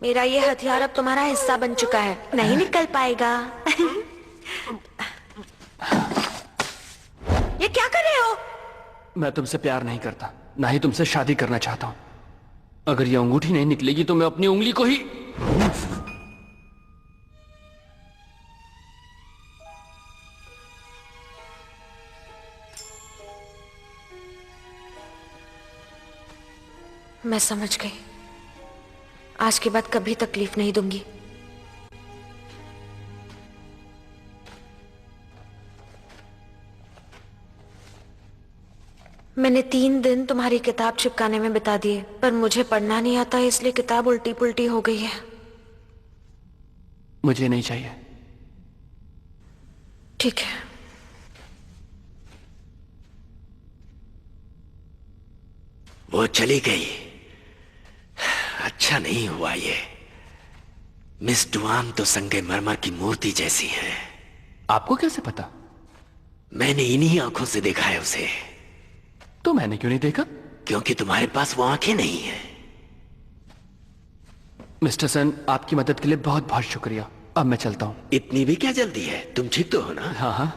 मेरा ये हथियार अब तुम्हारा हिस्सा बन चुका है, नहीं निकल पाएगा। ये क्या कर रहे हो? मैं तुमसे प्यार नहीं करता, ना ही तुमसे शादी करना चाहता हूं। अगर ये अंगूठी नहीं निकलेगी तो मैं अपनी उंगली को ही... मैं समझ गई। आज के बाद कभी तकलीफ नहीं दूंगी। मैंने 3 दिन तुम्हारी किताब चिपकाने में बिता दिए, पर मुझे पढ़ना नहीं आता, इसलिए किताब उल्टी पुल्टी हो गई है। मुझे नहीं चाहिए। ठीक है। वो चली गई। अच्छा नहीं हुआ ये। मिस डुआन तो संगे मरमर की मूर्ति जैसी है। आपको कैसे पता? मैंने इन्हीं आंखों से देखा है उसे। तो मैंने क्यों नहीं देखा? क्योंकि तुम्हारे पास वो आंखें नहीं है। मिस्टर सन, आपकी मदद के लिए बहुत बहुत शुक्रिया। अब मैं चलता हूँ। इतनी भी क्या जल्दी है? तुम ठीक तो हो ना? हाँ हाँ,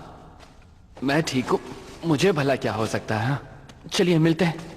मैं ठीक हूँ। मुझे भला क्या हो सकता है? चलिए मिलते हैं।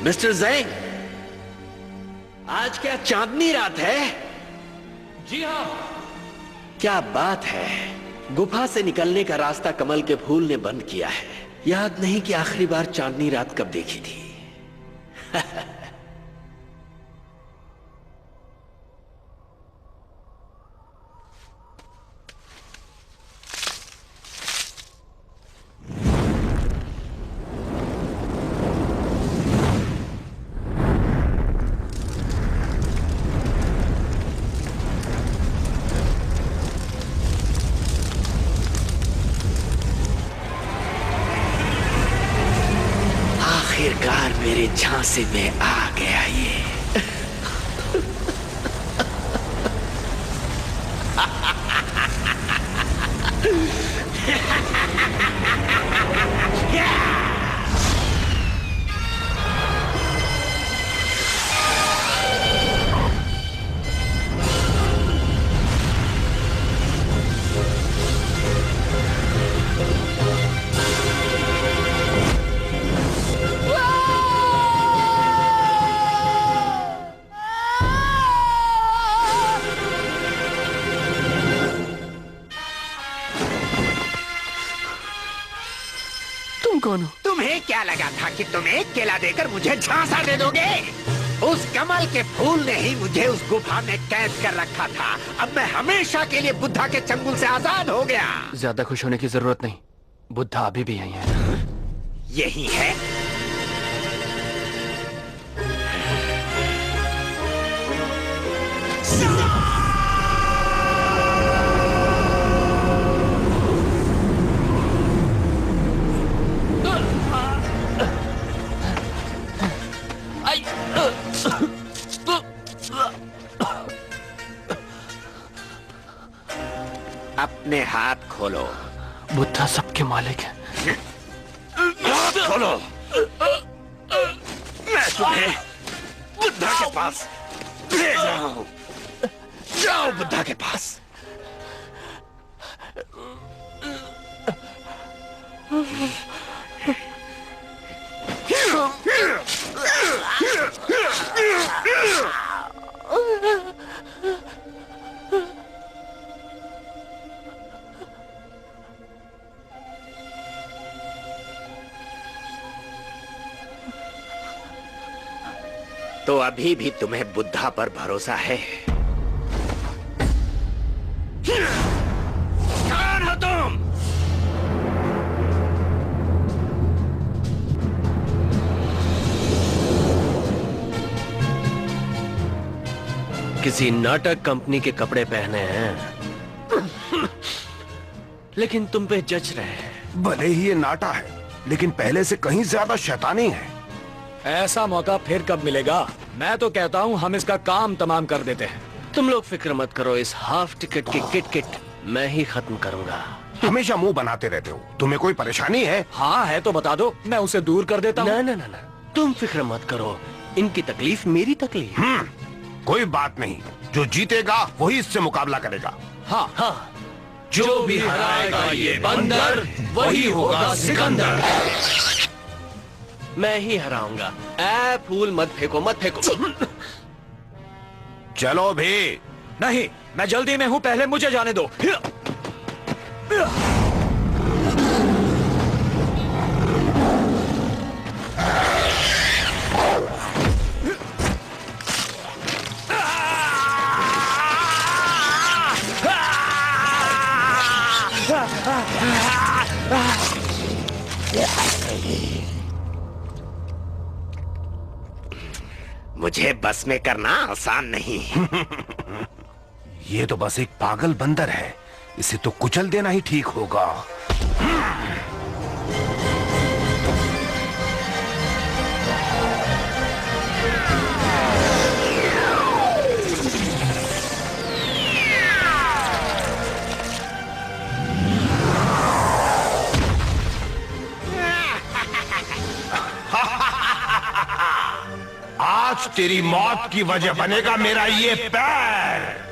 मिस्टर ज़ैंग, आज क्या चांदनी रात है? जी हाँ। क्या बात है। गुफा से निकलने का रास्ता कमल के फूल ने बंद किया है। याद नहीं कि आखिरी बार चांदनी रात कब देखी थी। आखिरकार मेरे झांसे में आ गया ये। कौन हो? तुम्हें क्या लगा था कि तुम एक केला देकर मुझे झांसा दे दोगे? उस कमल के फूल ने ही मुझे उस गुफा में कैद कर रखा था। अब मैं हमेशा के लिए बुद्धा के चंगुल से आजाद हो गया। ज्यादा खुश होने की जरूरत नहीं, बुद्धा अभी भी यही है। यही है? अपने हाथ खोलो। बुद्धा सबके मालिक है। हाथ खोलो। मैं तुम्हें बुद्धा के पास ले जाऊं। जाओ बुद्धा के पास। तो अभी भी तुम्हें बुद्धा पर भरोसा है? कौन हो तुम? किसी नाटक कंपनी के कपड़े पहने हैं, लेकिन तुम पे जच रहे हैं। भले ही ये नाटा है, लेकिन पहले से कहीं ज्यादा शैतानी है। ऐसा मौका फिर कब मिलेगा? मैं तो कहता हूँ हम इसका काम तमाम कर देते हैं। तुम लोग फिक्र मत करो, इस हाफ टिकट की किट मैं ही खत्म करूंगा। हमेशा मुंह बनाते रहते हो, तुम्हें कोई परेशानी है? हाँ है तो बता दो, मैं उसे दूर कर देता हूँ। ना, तुम फिक्र मत करो, इनकी तकलीफ मेरी तकलीफ। कोई बात नहीं, जो जीतेगा वही इससे मुकाबला करेगा। हाँ, जो भी हराएगा ये बंदर वही होगा सिकंदर। मैं ही हराऊंगा। ऐ फूल मत फेंको, मत फेंको। चलो भी। नहीं, मैं जल्दी में हूँ, पहले मुझे जाने दो। मुझे बस में करना आसान नहीं। ये तो बस एक पागल बंदर है, इसे तो कुचल देना ही ठीक होगा। आज तेरी मौत की वजह बनेगा मेरा ये पैर।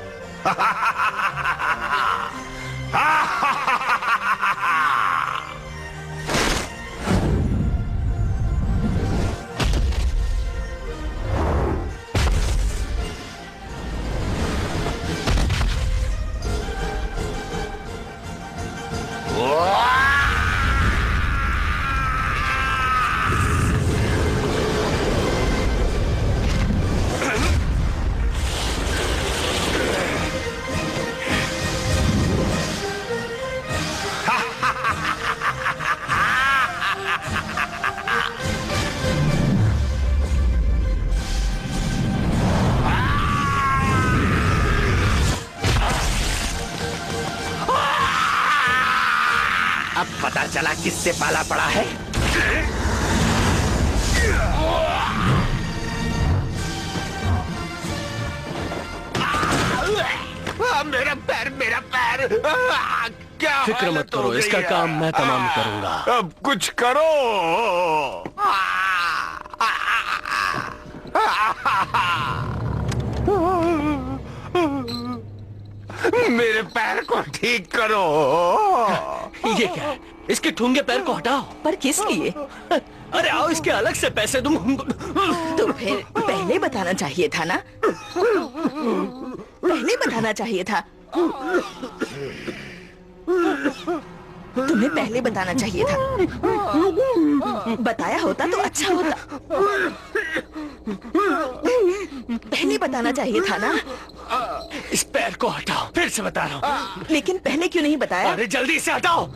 अब पता चला किससे पाला पड़ा है। मेरा पैर, मेरा पैर। क्या फिक्र मत करो, इसका काम मैं तमाम करूंगा। अब कुछ करो। मेरे पैर को ठीक करो। ये क्या है? इसके ठूंगे पैर को हटाओ। पर किस लिए? अरे आओ, इसके अलग से पैसे दूं। तो फिर पहले बताना चाहिए था ना। पहले बताना चाहिए था। तुम्हें पहले बताना चाहिए था। बताया होता तो अच्छा होता। पहले बताना चाहिए था ना। इस पैर को हटाओ, फिर से बता रहा हूँ। लेकिन पहले क्यों नहीं बताया? अरे जल्दी से हटाओ।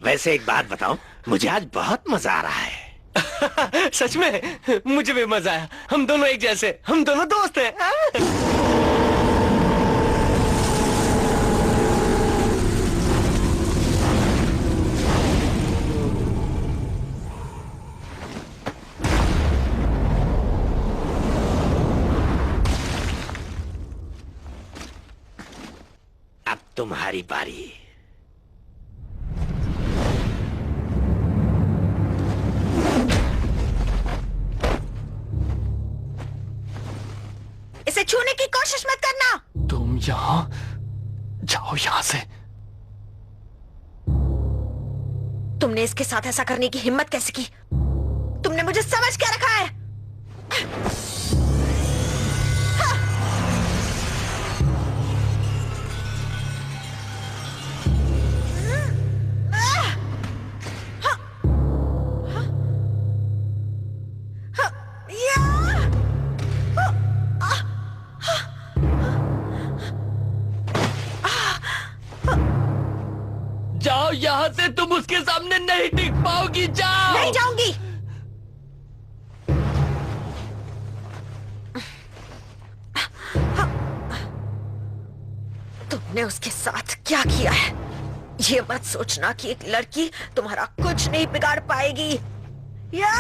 वैसे एक बात बताऊं, मुझे आज बहुत मजा आ रहा है। सच में मुझे भी मजा आया। हम दोनों एक जैसे, हम दोनों दोस्त हैं। तुम्हारी बारी। इसे छूने की कोशिश मत करना। तुम यहाँ जाओ, यहाँ से। तुमने इसके साथ ऐसा करने की हिम्मत कैसे की? तुमने मुझे समझ क्या रखा है? जाओ यहाँ से, तुम उसके सामने नहीं टिक पाओगी। जाओ। नहीं जाऊंगी। तुमने उसके साथ क्या किया है? ये मत सोचना कि एक लड़की तुम्हारा कुछ नहीं बिगाड़ पाएगी। या!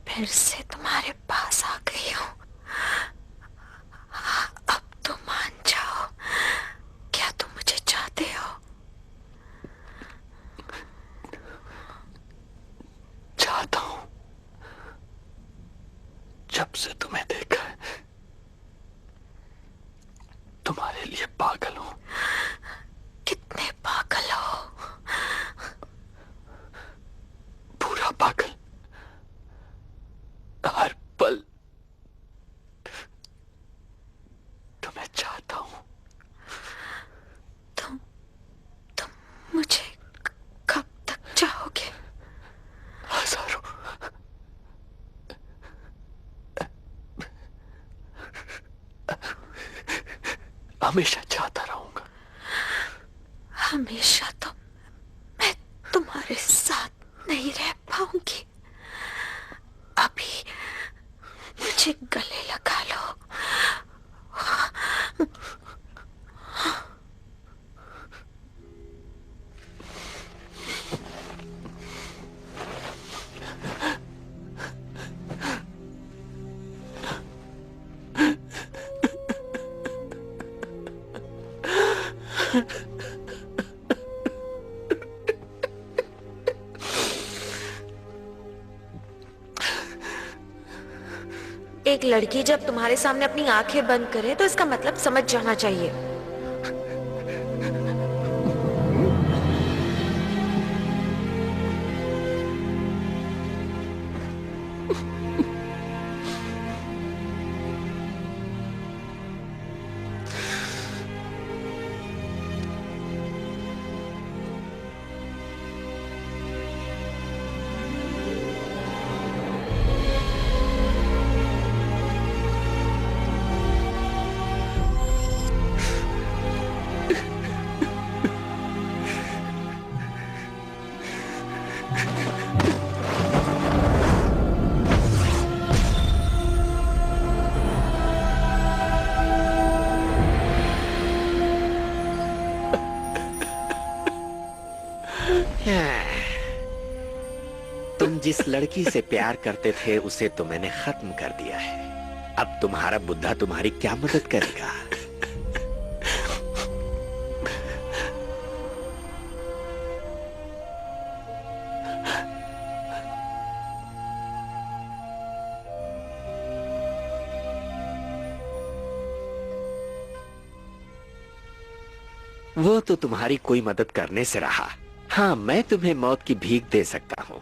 फिर से तुम्हारे पास आ गई हूँ। अब तो मान जाओ, क्या तुम मुझे चाहते हो? चाहता हूँ। जब से तुम्हें देखा है, तुम्हारे लिए पागल हूँ। कितने पागल हो? पूरा पागल। हर पल तुम्हें चाहता हूं। तुम मुझे कब तक चाहोगे? हजारों। हमेशा चाहता रहूंगा। हमेशा तो मैं तुम्हारे साथ नहीं रह पाऊंगी। अभी मुझे गले लगा लो। एक लड़की जब तुम्हारे सामने अपनी आंखें बंद करे तो इसका मतलब समझ जाना चाहिए। तुम जिस लड़की से प्यार करते थे उसे तो मैंने खत्म कर दिया है। अब तुम्हारा बुद्धा तुम्हारी क्या मदद करेगा? वो तो तुम्हारी कोई मदद करने से रहा। हाँ, मैं तुम्हें मौत की भीख दे सकता हूँ।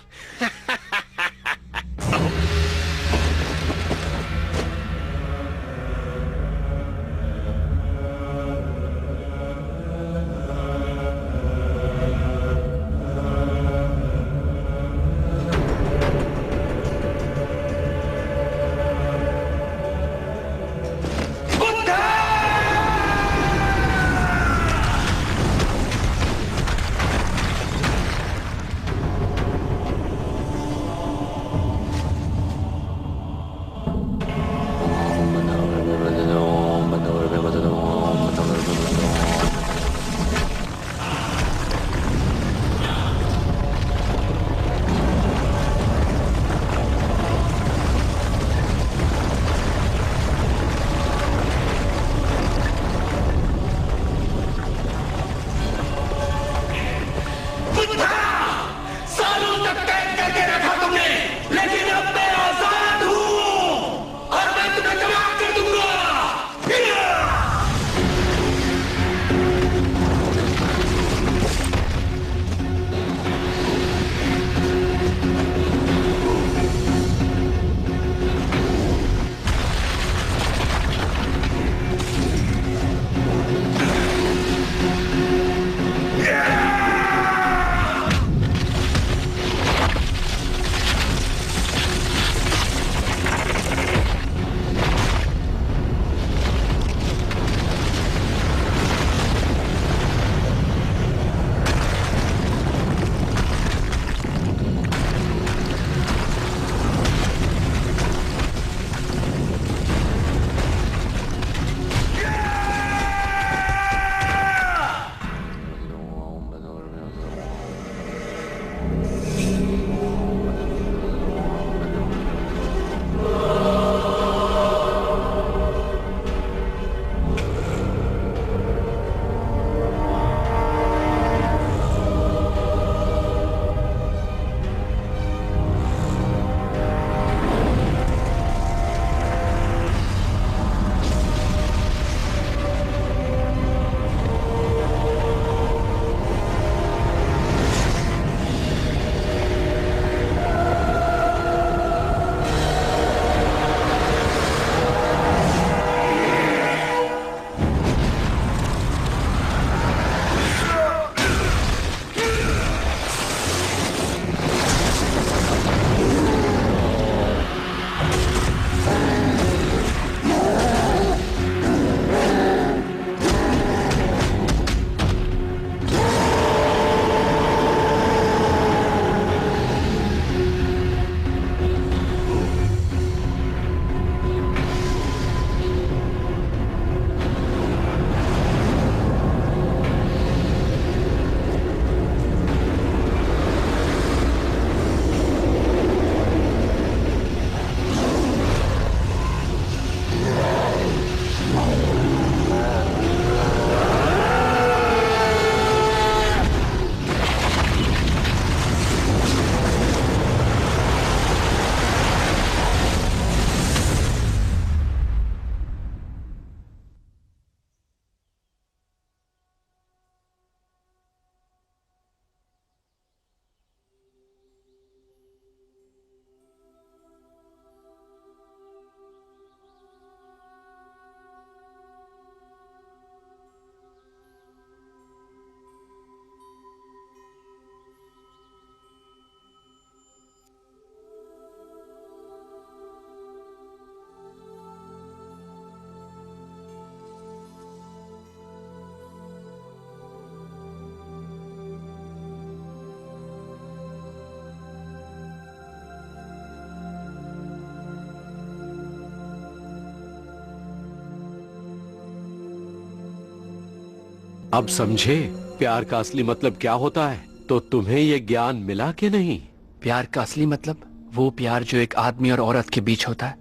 अब समझे प्यार का असली मतलब क्या होता है? तो तुम्हें ये ज्ञान मिला कि नहीं? प्यार का असली मतलब वो प्यार जो एक आदमी और औरत के बीच होता है।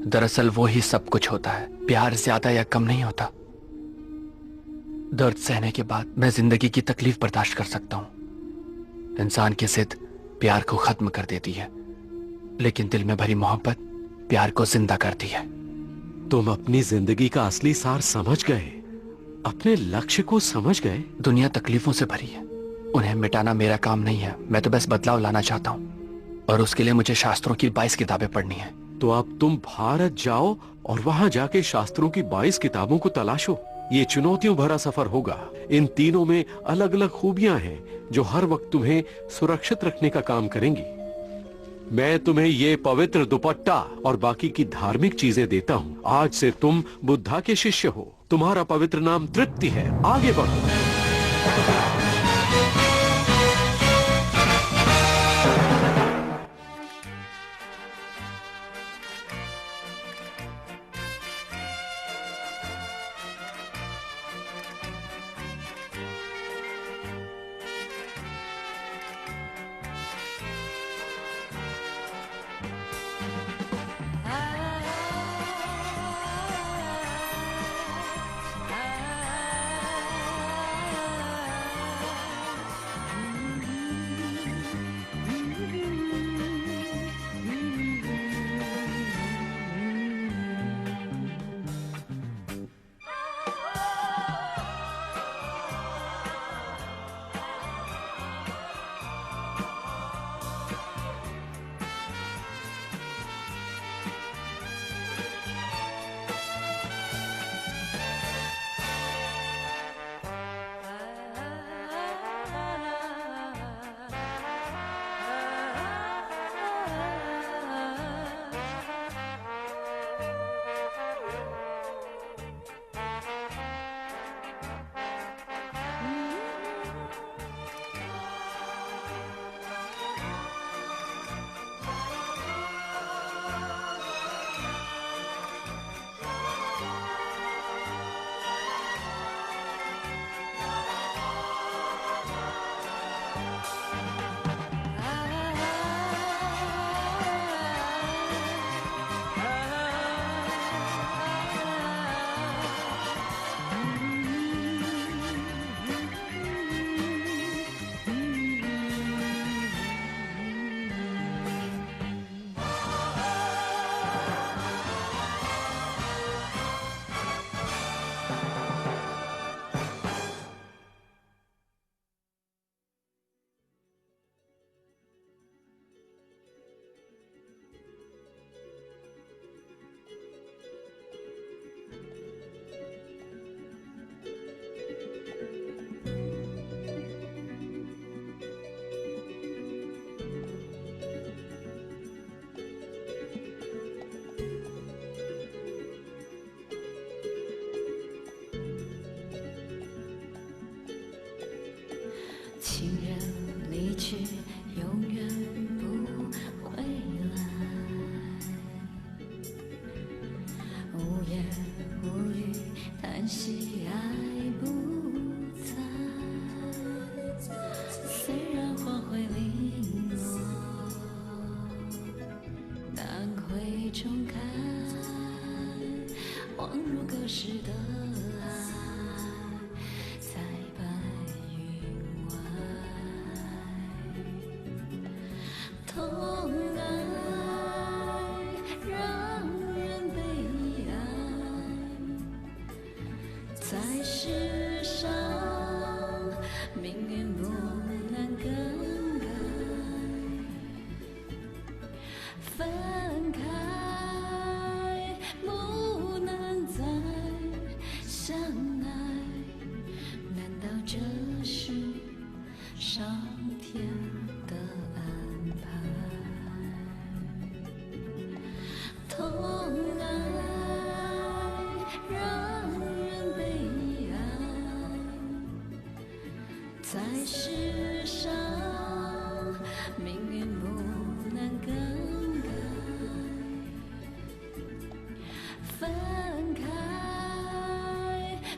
दरअसल वो ही सब कुछ होता है। प्यार ज्यादा या कम नहीं होता। दर्द सहने के बाद मैं जिंदगी की तकलीफ बर्दाश्त कर सकता हूं। इंसान की जिद प्यार को खत्म कर देती है, लेकिन दिल में भरी मोहब्बत प्यार को जिंदा करती है। तुम अपनी जिंदगी का असली सार समझ गए, अपने लक्ष्य को समझ गए। दुनिया तकलीफों से भरी है, उन्हें मिटाना मेरा काम नहीं है। मैं तो बस बदलाव लाना चाहता हूँ, और उसके लिए मुझे शास्त्रों की 22 किताबें पढ़नी है। तो अब तुम भारत जाओ और वहां जाके शास्त्रों की 22 किताबों को तलाशो। ये चुनौतियों भरा सफर होगा। इन तीनों में अलग अलग खूबियां हैं जो हर वक्त तुम्हें सुरक्षित रखने का काम करेंगी। मैं तुम्हें ये पवित्र दुपट्टा और बाकी की धार्मिक चीजें देता हूँ। आज से तुम बुद्धा के शिष्य हो। तुम्हारा पवित्र नाम तृप्ति है। आगे बढ़ो।情人离去，永远不回来。无言无语，叹息爱不在。虽然花会零落，但会重开，恍如隔世的爱。痛爱让人悲哀，在世上命运不能更改，分开不能再相爱，难道这是上天的安排？痛爱让人悲哀，在世上命运不能更改，分开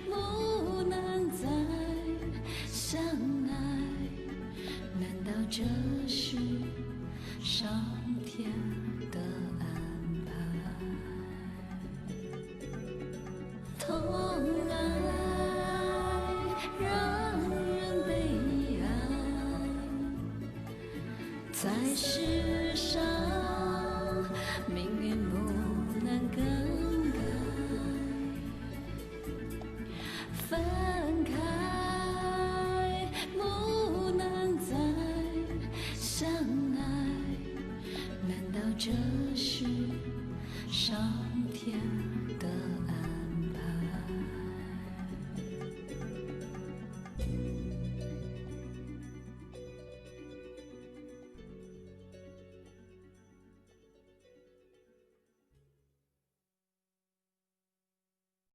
不能再爱，让人悲哀，在失